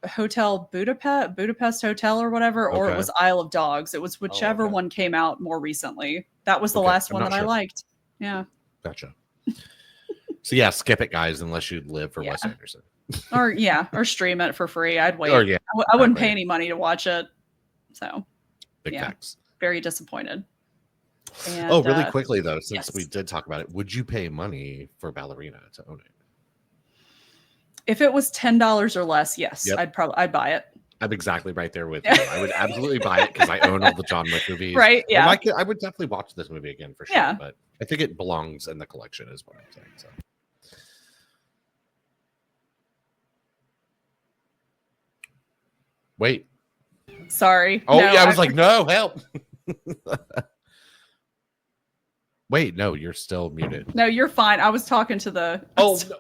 Hotel Budapest Hotel or whatever, or it was Isle of Dogs. It was whichever one came out more recently. That was the last one that I liked. Yeah. Gotcha. So yeah, skip it, guys, unless you live for Wes Anderson. or stream it for free. I'd wait. Or I wouldn't pay any money to watch it. So big facts. Very disappointed. And, really quickly though, since we did talk about it, would you pay money for Ballerina to own it? If it was $10 or less, yes, I'd buy it. I'm exactly right there with you. I would absolutely buy it because I own all the John Wick movies. Right? Yeah. I would definitely watch this movie again for sure. Yeah. But I think it belongs in the collection, is what I'm saying. So. Wait. Sorry. Oh no, yeah, I was like, no, help. Wait, no, you're still muted. No, you're fine. I was talking to the. Oh, no.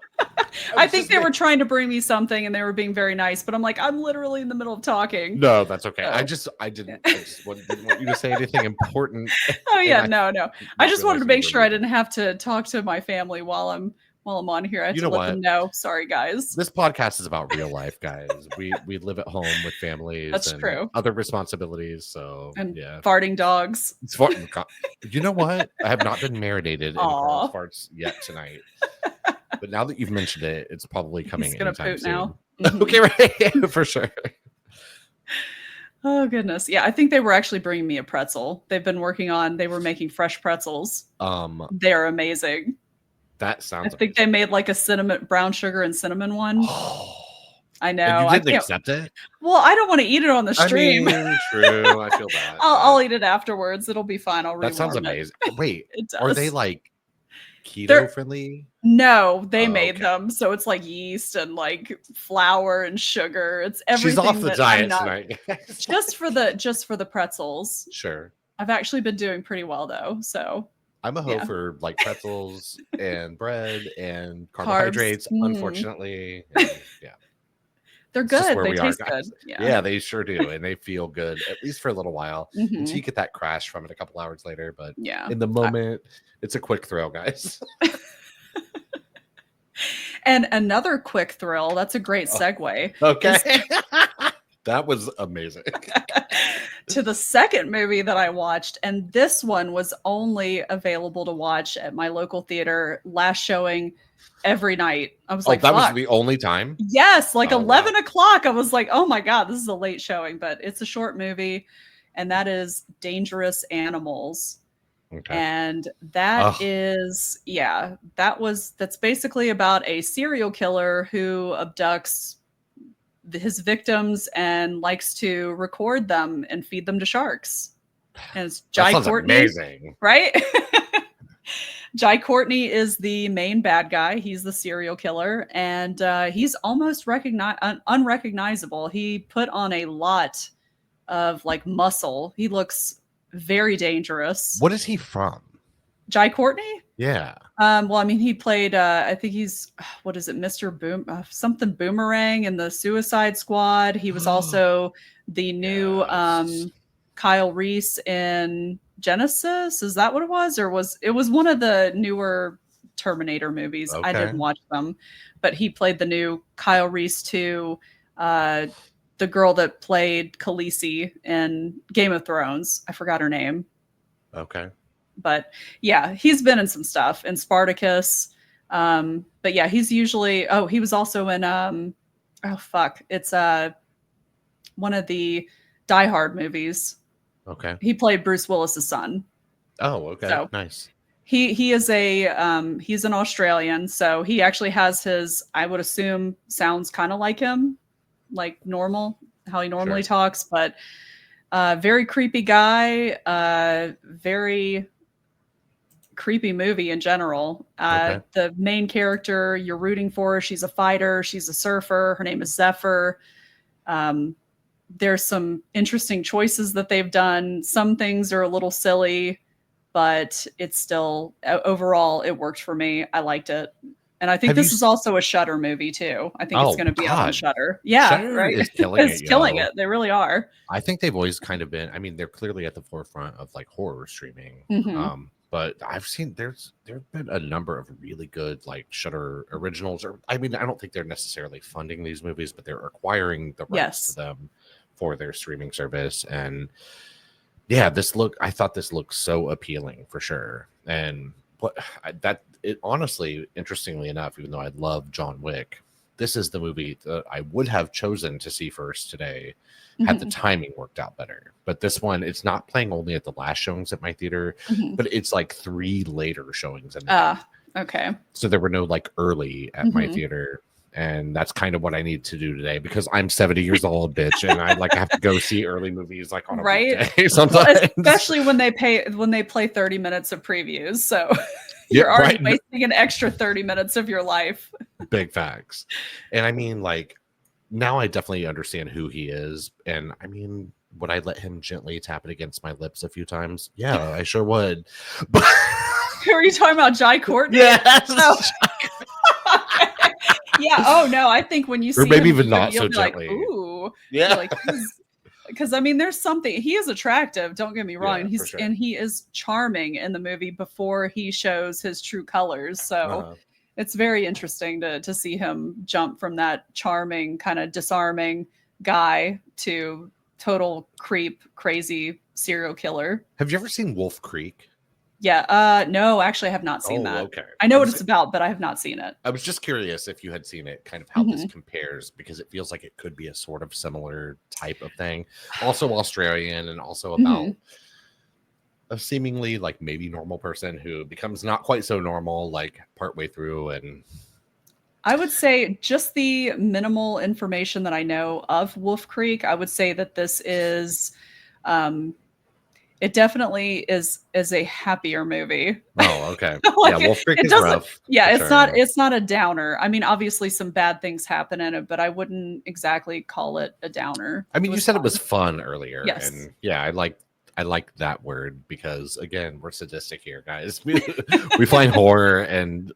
I think they were trying to bring me something, and they were being very nice. But I'm like, I'm literally in the middle of talking. No, that's okay. I just didn't want you to say anything important. Oh yeah, no. I just wanted to make sure I didn't have to talk to my family while I'm on here. I have to let them know. Sorry, guys. This podcast is about real life, guys. We live at home with families. That's true. Other responsibilities. So farting dogs. You know what? I have not been marinated in Carl's farts yet tonight. But now that you've mentioned it, it's probably coming anytime soon. Now. Okay, right. For sure. Oh goodness. Yeah, I think they were actually bringing me a pretzel. They were making fresh pretzels. They're amazing. That sounds I think they made like a brown sugar and cinnamon one. I know. And you didn't accept it? Well, I don't want to eat it on the stream. I mean, true. I feel bad. I'll eat it afterwards. It'll be fine. I'll rewarm it. That sounds amazing. Wait, are they like keto friendly? No, they made them. So it's like yeast and like flour and sugar. It's everything. She's off the that diet I'm not, tonight. just for the pretzels. Sure. I've actually been doing pretty well though. So I'm a hoe for like pretzels and bread and carbohydrates, carbs. Unfortunately. And, yeah. They're good. They taste good. Yeah, they sure do. And they feel good, at least for a little while, until you get that crash from it a couple hours later. But in the moment, it's a quick thrill, guys. And another quick thrill, that's a great segue. Okay. That was amazing. To the second movie that I watched, and this one was only available to watch at my local theater, last showing every night. I was like, that was the only time? Yes, like 11 o'clock. I was like, oh my God, this is a late showing, but it's a short movie, and that is Dangerous Animals. Okay. And that is, that's basically about a serial killer who abducts his victims and likes to record them and feed them to sharks. And it's Jai Courtney, amazing, right? Jai Courtney is the main bad guy. He's the serial killer, and he's almost unrecognizable. He put on a lot of like muscle. He looks very dangerous. What is he from? Jai Courtney? Yeah. Well, I mean, he played, I think he's, what is it, Mr. Something Boomerang in the Suicide Squad. He was also the new Kyle Reese in Genesis. Is that what it was? Or it was one of the newer Terminator movies. I didn't watch them, but he played the new Kyle Reese too. The girl that played Khaleesi in Game of Thrones. I forgot her name. Okay. But yeah, he's been in some stuff in Spartacus. But yeah, he's usually, he was also in, it's one of the Die Hard movies. Okay. He played Bruce Willis's son. Oh, okay. So nice. He is he's an Australian, so he actually has his, I would assume, sounds kind of like him, like normal, how he normally talks, but very creepy guy, very creepy movie in general. The main character you're rooting for, she's a fighter, she's a surfer, her name is Zephyr. There's some interesting choices that they've done. Some things are a little silly, but it's still, overall, it worked for me. I liked it. And I think this is also a Shudder movie too. I think it's going to be out on Shudder. Yeah, Shudder right. Is killing it, killing it. They really are. I think they've always kind of been. I mean, they're clearly at the forefront of like horror streaming. But I've seen there've been a number of really good like Shudder originals. Or I mean, I don't think they're necessarily funding these movies, but they're acquiring the rights to them for their streaming service. And yeah, I thought this looked so appealing for sure. And honestly, interestingly enough, even though I love John Wick, this is the movie that I would have chosen to see first today had the timing worked out better. But this one, it's not playing only at the last showings at my theater, but it's like 3 later showings. Okay. So there were no like early at my theater. And that's kind of what I need to do today because I'm 70 years old, bitch, and I have to go see early movies like on a weekday sometimes. Well, especially when they play 30 minutes of previews. So you're already wasting an extra 30 minutes of your life. Big facts. And I mean, like, now I definitely understand who he is. And I mean, would I let him gently tap it against my lips a few times? Yeah, I sure would. But who are you talking about? Jai Courtney? Yes. Oh. Yeah. Oh no, I think when you see or maybe him, even not so gently. Like, ooh. Yeah. Like, because I mean, there's something. He is attractive. Don't get me wrong. Yeah, and he is charming in the movie before he shows his true colors. So it's very interesting to see him jump from that charming, kind of disarming guy to total creep, crazy serial killer. Have you ever seen Wolf Creek? Yeah. No, actually, I have not seen that. Okay. I know what it's about, but I have not seen it. I was just curious if you had seen it, kind of how this compares, because it feels like it could be a sort of similar type of thing. Also Australian, and also about a seemingly like maybe normal person who becomes not quite so normal like partway through. And I would say just the minimal information that I know of Wolf Creek, I would say that this is It definitely is a happier movie. Oh, okay. Like, Yeah, Wolf Creek it is doesn't rough yeah, for sure. it's not a downer. I mean, obviously some bad things happen in it, but I wouldn't exactly call it a downer. I It mean, you was said it was fun. fun earlier, Yes. and yeah, I like that word because again, we're sadistic here, guys. We find horror and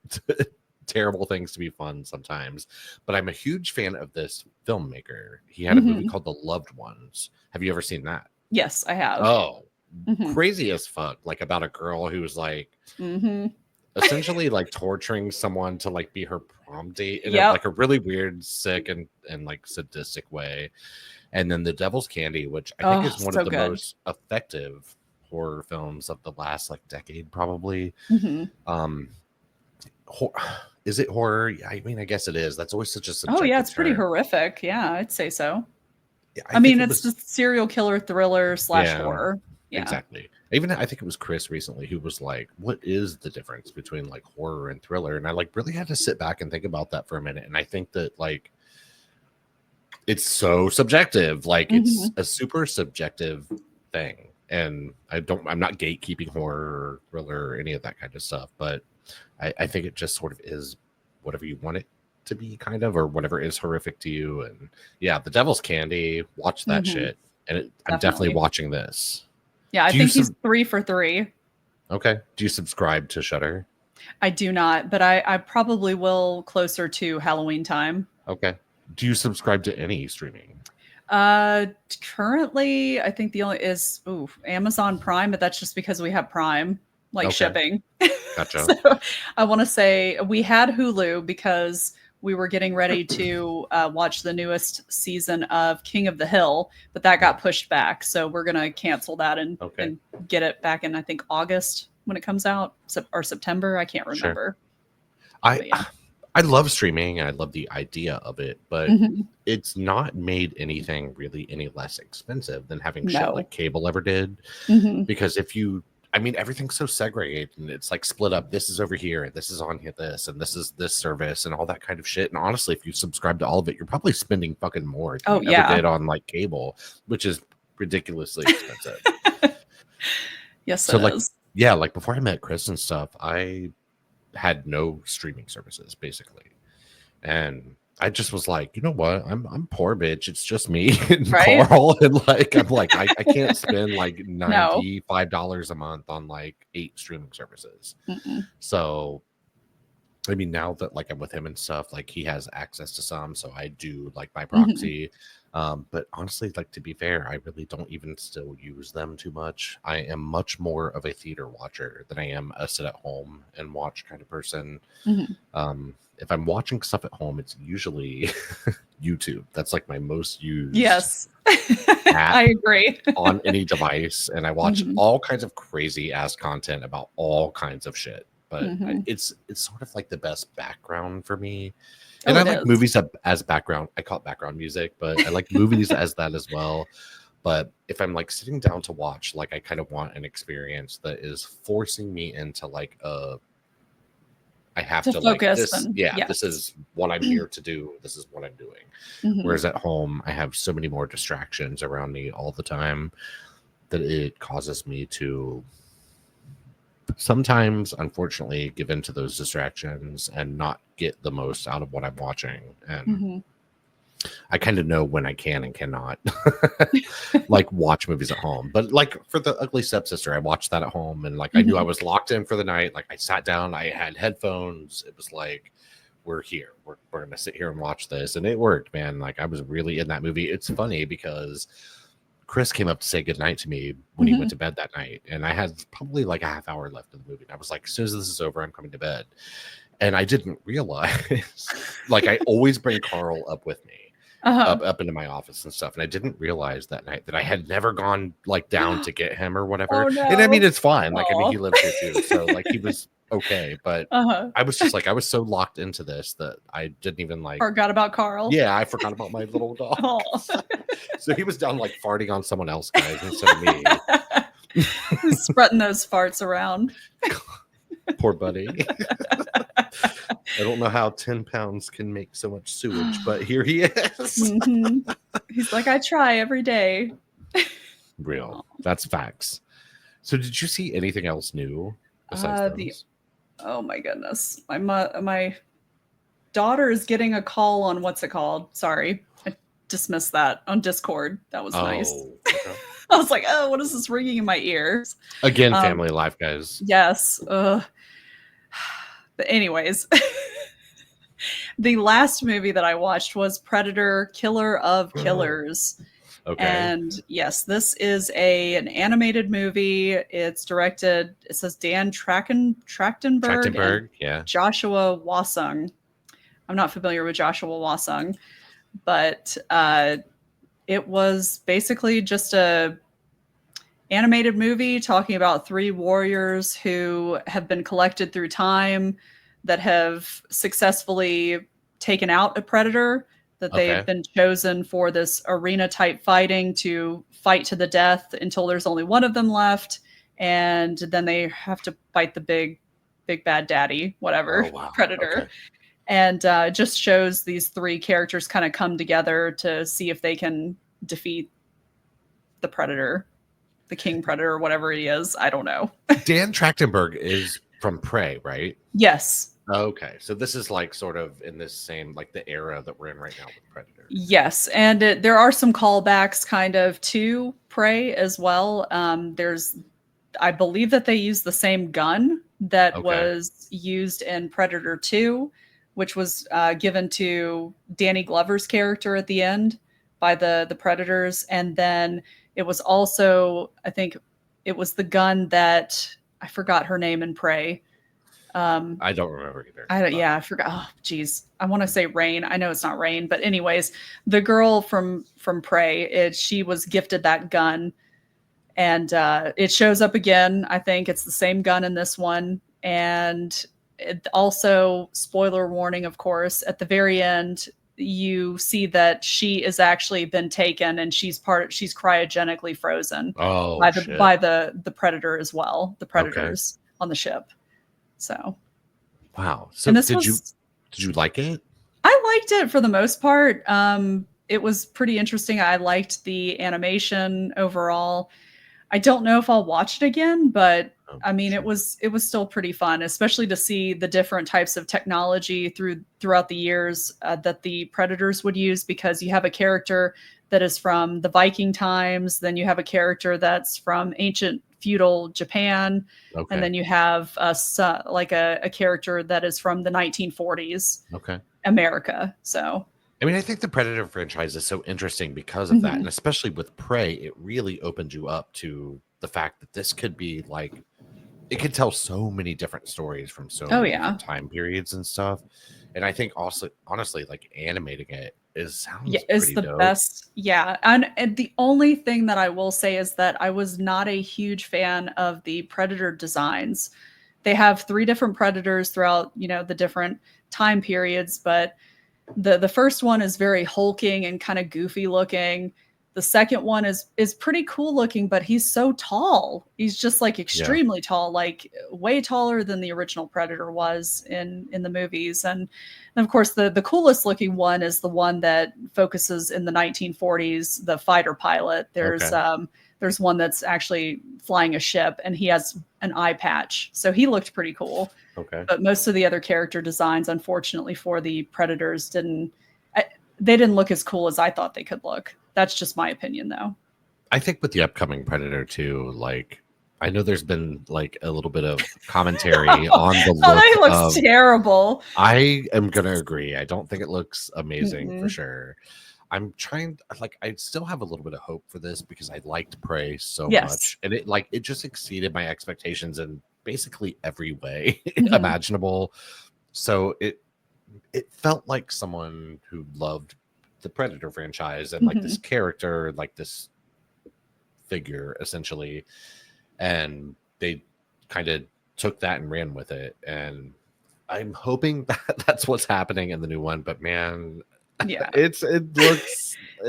terrible things to be fun sometimes. But I'm a huge fan of this filmmaker. He had a movie Mhm. called The Loved Ones. Have you ever seen that? Yes, I have. Oh, Mhm. crazy as fuck. Like about a girl who was like Mhm. essentially like torturing someone to like be her prom date in a Yep. like a really weird, sick and like sadistic way. And then The Devil's Candy, which I think Oh, is one of so the good. most effective horror films of the last like decade, probably. Mhm. Um, hor- is it horror? Yeah, I mean, I guess it is. That's always such a Oh, yeah, subjective it's pretty term. horrific. Yeah, I'd say so. Yeah, I I think mean, it it's was. just serial killer thriller / Yeah, horror. Yeah. exactly. Even I think it was Chris recently who was like, "What is the difference between like horror and thriller?" And I like really had to sit back and think about that for a minute. And I think that like it's so subjective. Like it's Mhm. a super subjective thing. And I'm not gatekeeping horror or thriller or any of that kind of stuff, but I think it just sort of is whatever you want it to be, kind of, or whatever is horrific to you. And yeah, The Devil's Candy, watch that Mhm. shit. And I'm definitely Definitely. watching this. Yeah, I Do you think he's 3 for 3. okay? Do you subscribe to Shutter? I do not, but I probably will closer to Halloween time. Okay. Do you subscribe to any streaming? Uh, Currently, I think the only is Amazon Prime, but that's just because we have Prime, like Okay, shipping. gotcha. So I want to say we had Hulu because we were getting ready to watch the newest season of King of the Hill, but that got pushed back. So we're gonna cancel that Okay, and get it back in I think August when it comes out, or September. I can't sure. remember. I But yeah. I love streaming. I love the idea of it, but Mhm. it's not made anything really any less expensive than having shit No. like cable ever did. Hmm. Because if you, I mean, everything's so segregated and it's like split up. This is over here, and this is on here, this, and this is this service, and all that kind of shit. And honestly, if you subscribe to all of it, you're probably spending fucking more than Oh you ever yeah. did on like cable, which is ridiculously expensive. Yes, So it like, is. yeah, like before I met Chris and stuff, I had no streaming services basically. And I just was like, you know what? I'm poor, bitch. It's just me and Right? Carl. And like I'm like, I can't spend like No. $95 a month on like 8 streaming services. Mm-mm. So I mean, now that like I'm with him and stuff, like he has access to some, so I do like by Mhm. proxy. But honestly, like to be fair, I really don't even still use them too much. I am much more of a theater watcher than I am a sit at home and watch kind of person. Mhm. If I'm watching stuff at home, it's usually YouTube. That's like my most used Yes. app I agree. on any device, and I watch Mhm. all kinds of crazy ass content about all kinds of shit. But Mhm. it's sort of like the best background for me, and Oh, I it like is. movies as background. I call it background music, but I like movies as that as well. But if I'm like sitting down to watch, like I kind of want an experience that is forcing me into like a I have To to like focus this. and Yeah, this yes. is what I'm here to do. This is what I'm doing. Mhm. Whereas at home, I have so many more distractions around me all the time that it causes me to sometimes, unfortunately, give into those distractions and not get the most out of what I'm watching. And Mhm. I kind of know when I can and cannot like watch movies at home. But like for The Ugly Stepsister, I watched that at home and like I knew I Mhm. was locked in for the night. Like I sat down, I had headphones. It was like, we're here. We're gonna sit here and watch this. And it worked, man. Like I was really in that movie. It's funny because Chris came up to say goodnight to me when he went Mhm. to bed that night. And I had probably like a half hour left of the movie. And I was like, as soon as this is over, I'm coming to bed. And I didn't realize like I always bring Carl up with me Uh-huh. up into my office and stuff. And I didn't realize that night that I had never gone like down to get him or whatever. Oh, And I mean, no. it's fine. Like, I mean, he Aw. lives here too. So like he was okay. But Uh-huh. I was just like, I was so locked into this that I didn't even like, Forgot about Carl. yeah, I forgot about my little dog. Oh. So he was down like farting on someone else, guys, instead of me. Spreading those farts around. Poor buddy. I don't know how 10 pounds can make so much sewage, but here he is. Mhm. He's like, "I try every day." Real. Aw. That's facts. So did you see anything else new besides The those? Oh my goodness, my daughter is getting a call on what's it called? Sorry, I dismissed that on Discord. That was nice. Oh, okay. I was like, oh, what is this ringing in my ears? Again, family life, guys. Yes. But anyways, the last movie that I watched was Predator: Killer of Killers. Okay. And yes, this is an animated movie. It's directed, it says Dan Trachtenberg and yeah. Joshua Wasung. I'm not familiar with Joshua Wasung, but it was basically just a animated movie talking about three warriors who have been collected through time that have successfully taken out a predator, that they have been chosen for this arena type fighting to fight to the death until there's only one of them left, and then they have to fight the big bad daddy, whatever, predator. And just shows these three characters kind of come together to see if they can defeat the predator, the king predator, whatever he is. I don't know. Dan Trachtenberg is from Prey, right? Yes. Okay, so this is like sort of in this same, like the era that we're in right now with Predator. Yes, and there are some callbacks kind of to Prey as well. I believe that they use the same gun that was used in Predator 2, which was given to Danny Glover's character at the end by the Predators. And then it was also, I think it was the gun that, I forgot her name in Prey. I don't remember either. Yeah, I forgot. Oh, geez. I want to say Rain. I know it's not Rain, but anyways, the girl from Prey, she was gifted that gun, and it shows up again. I think it's the same gun in this one, and it also, spoiler warning, of course, at the very end, you see that she is actually been taken, and she's cryogenically frozen by the predator as well. The predators on the ship. So, wow. So did you like it? I liked it for the most part. It was pretty interesting. I liked the animation overall. I don't know if I'll watch it again, but I mean, it was still pretty fun, especially to see the different types of technology throughout the years that the Predators would use, because you have a character that is from the Viking times, then you have a character that's from ancient feudal Japan, and then you have a character that is from the 1940s America. So I mean, I think the Predator franchise is so interesting because of that, and especially with Prey, it really opened you up to the fact that this could be like, it could tell so many different stories from so many different time periods and stuff. And I think also, honestly, like animating it is the dope. Best. Yeah. And the only thing that I will say is that I was not a huge fan of the Predator designs. They have 3 different Predators throughout, the different time periods, but the first one is very hulking and kind of goofy looking. The second one is pretty cool looking, but he's so tall. He's just like extremely tall, like way taller than the original Predator was in the movies. And of course, the coolest looking one is the one that focuses in the 1940s, the fighter pilot. There's one that's actually flying a ship, and he has an eye patch. So he looked pretty cool. But most of the other character designs, unfortunately, for the Predators they didn't look as cool as I thought they could look. That's just my opinion, though. I think with the upcoming Predator 2, like, I know there's been like a little bit of commentary on the look. It looks terrible. I am going to agree. I don't think it looks amazing for sure. I'm trying, like, I still have a little bit of hope for this because I liked Prey so much, and it just exceeded my expectations in basically every way imaginable. So it felt like someone who loved the Predator franchise and like this character, like this figure essentially, and they kind of took that and ran with it. And I'm hoping that that's what's happening in the new one. But man, it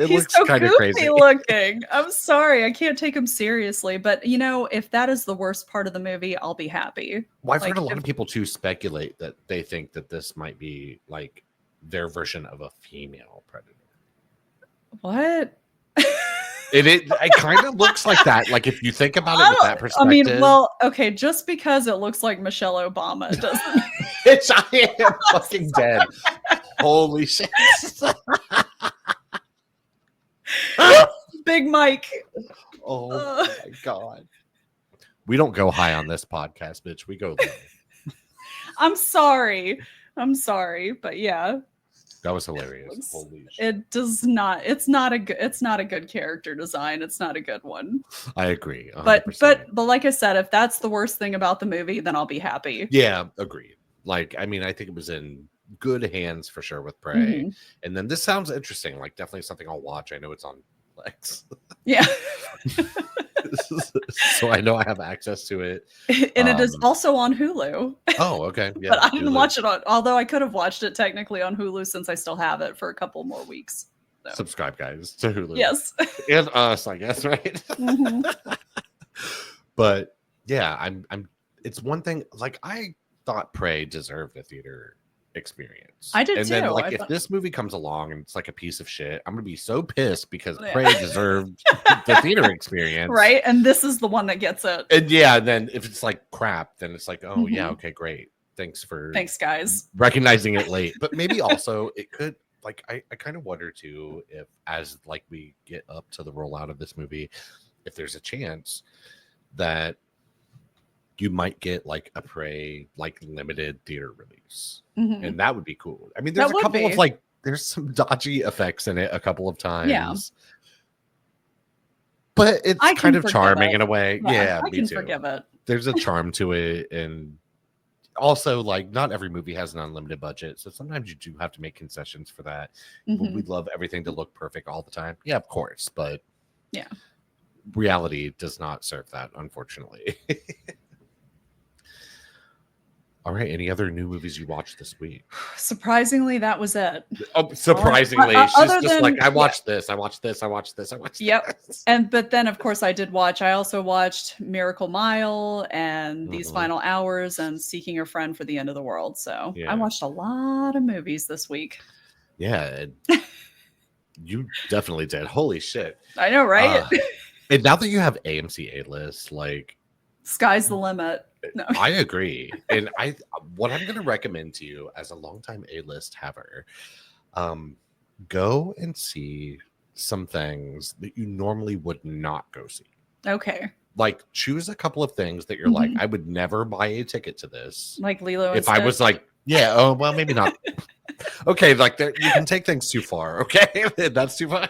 looks so kind of crazy looking. I'm sorry, I can't take him seriously. But if that is the worst part of the movie, I'll be happy. Well, I've heard a lot of people too speculate that they think that this might be like their version of a female Predator. What? It kind of looks like that. Like if you think about it with that perspective. I mean, well, okay, just because it looks like Michelle Obama doesn't. I am fucking dead. Holy shit. Big Mike. Oh my God. We don't go high on this podcast, bitch. We go low. I'm sorry, but yeah. That was hilarious. Holy shit. It does not. It's not a good character design. It's not a good one. I agree. 100%. But like I said, if that's the worst thing about the movie, then I'll be happy. Yeah, agreed. Like, I mean, I think it was in good hands for sure with Prey. Mm-hmm. And then this sounds interesting. Like, definitely something I'll watch. I know it's on Lex. Yeah. So I know I have access to it. And it is also on Hulu. Oh, okay. Yeah, but I didn't watch it although I could have watched it technically on Hulu since I still have it for a couple more weeks. So. Subscribe, guys, to Hulu. Yes. And us, I guess, right? Mm-hmm. But yeah, I'm it's one thing, like I thought Prey deserved a theater experience. I did and too. Then like if this movie comes along and it's like a piece of shit, I'm gonna be so pissed because Prey deserved the theater experience. Right. And this is the one that gets it. And yeah, then if it's like crap, then it's like, oh yeah, okay, great. Thanks guys. Recognizing it late. But maybe also it could like I kind of wonder too if as like we get up to the rollout of this movie, if there's a chance that you might get like a Prey like limited theater release. Mm-hmm. And that would be cool. I mean, there's a couple of like there's some dodgy effects in it a couple of times. Yeah. But it's kind of charming in a way. Yeah, I can forgive it. There's a charm to it. And also, like, not every movie has an unlimited budget. So sometimes you do have to make concessions for that. Mm-hmm. We'd love everything to look perfect all the time. Yeah, of course. But yeah, reality does not serve that, unfortunately. All right. Any other new movies you watched this week? Surprisingly, that was it. Oh, surprisingly, she's just like, I watched this. I watched this. I watched this. I watched this. But then, of course, I did watch. I also watched Miracle Mile and These Final Hours and Seeking a Friend for the End of the World. So I watched a lot of movies this week. Yeah. You definitely did. Holy shit. I know, right? And now that you have AMC A-list, like, sky's the limit. No. I agree. And what I'm going to recommend to you as a longtime A-list haver, go and see some things that you normally would not go see. Okay. Like choose a couple of things that you're like, I would never buy a ticket to this. Like Lilo. If I was like, yeah, oh, well, maybe not. Okay. Like you can take things too far. Okay. That's too far.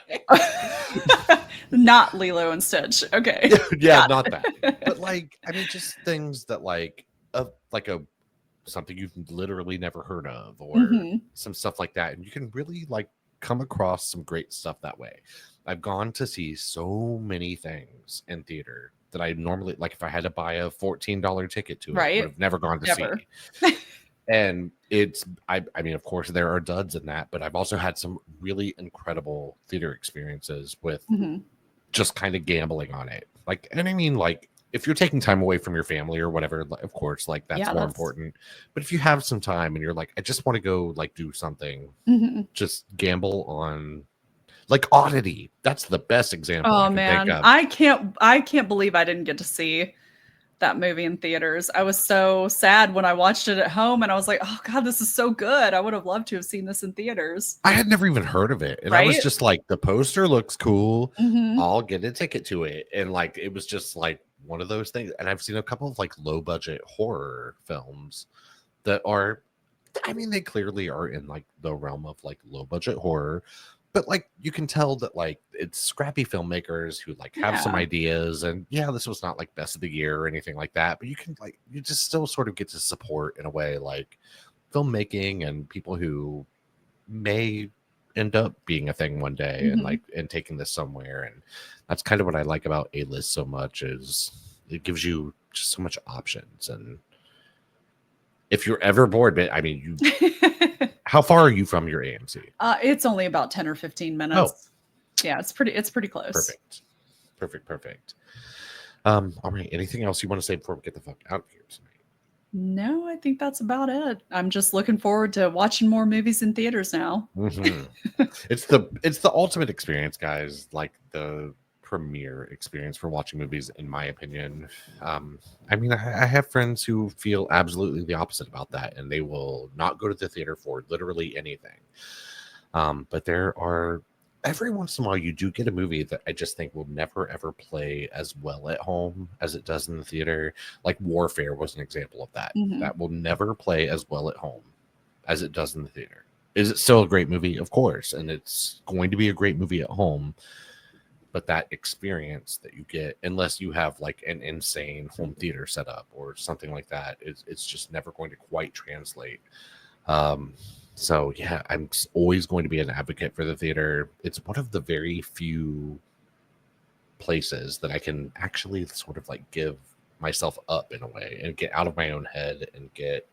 Not Lilo and Stitch. Okay. Yeah, not that. But like, I mean, just things that like something you've literally never heard of or some stuff like that. And you can really like come across some great stuff that way. I've gone to see so many things in theater that I normally, like if I had to buy a $14 ticket to it, I would have never gone to see. And I mean, of course, there are duds in that, but I've also had some really incredible theater experiences with just kind of gambling on it. Like, and I mean, like, if you're taking time away from your family or whatever, of course, like that's more important. But if you have some time and you're like, I just want to go like do something, just gamble on like Oddity. That's the best example. Oh man, I can't believe I didn't get to see that movie in theaters. I was so sad when I watched it at home and I was like, oh god, this is so good. I would have loved to have seen this in theaters. I had never even heard of it. And I was just like, the poster looks cool. I'll get a ticket to it. And like, it was just like one of those things. And I've seen a couple of like low budget horror films that are, I mean, they clearly are in like the realm of like low budget horror. But like you can tell that like it's scrappy filmmakers who like have some ideas, and this was not like best of the year or anything like that. But you can like you just still sort of get to support in a way like filmmaking and people who may end up being a thing one day and like and taking this somewhere. And that's kind of what I like about A-list so much is it gives you just so much options. And if you're ever bored, but I mean you. How far are you from your AMC? It's only about 10 or 15 minutes. Oh. Yeah, it's pretty close. Perfect. All right. Anything else you want to say before we get the fuck out of here tonight? No, I think that's about it. I'm just looking forward to watching more movies in theaters now. It's the ultimate experience, guys. Like the premier experience for watching movies, in my opinion. I mean, I have friends who feel absolutely the opposite about that, and they will not go to the theater for literally anything. But there are, every once in a while, you do get a movie that I just think will never ever play as well at home as it does in the theater. Like Warfare was an example of that. Mhm. That will never play as well at home as it does in the theater. Is it still a great movie? Of course, and it's going to be a great movie at home. But that experience that you get, unless you have like an insane home theater setup or something like that, it's just never going to quite translate. So yeah, I'm always going to be an advocate for the theater. It's one of the very few places that I can actually sort of like give myself up in a way and get out of my own head and get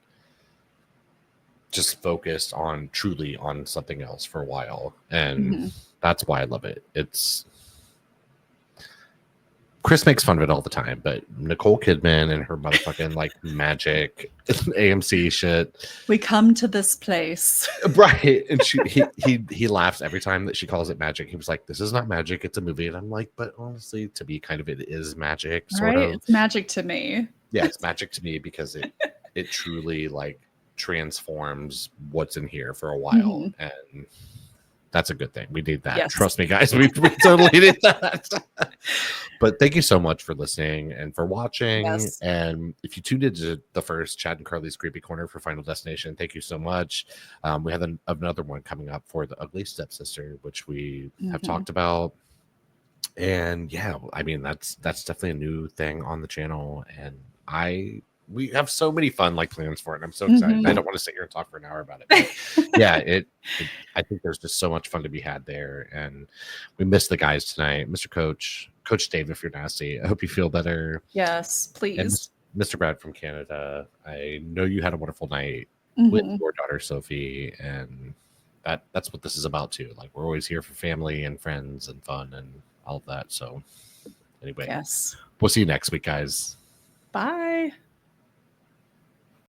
just focused on truly on something else for a while. And that's why I love it. It's Chris makes fun of it all the time, but Nicole Kidman and her motherfucking like magic AMC shit. We come to this place, Right? And he laughs every time that she calls it magic. He was like, "This is not magic; it's a movie." And I'm like, "But honestly, to me, kind of it is magic, sort of. It's magic to me. Yeah, it's magic to me because it truly like transforms what's in here for a while, and that's a good thing. We need that. Yes. Trust me, guys. We totally need that. But thank you so much for listening and for watching. Yes. And if you tuned into the first Chad and Carly's Creepy Corner for Final Destination, thank you so much. We have another one coming up for The Ugly Stepsister, which we have talked about. And yeah, I mean, that's definitely a new thing on the channel. And we have so many fun like plans for it. And I'm so excited. I don't want to sit here and talk for an hour about it. But yeah, I think there's just so much fun to be had there. And we missed the guys tonight. Mr. Coach Dave, if you're nasty, I hope you feel better. Yes, please. And Mr. Brad from Canada, I know you had a wonderful night with your daughter, Sophie. And that's what this is about too. Like, we're always here for family and friends and fun and all of that. So anyway, yes, we'll see you next week, guys. Bye.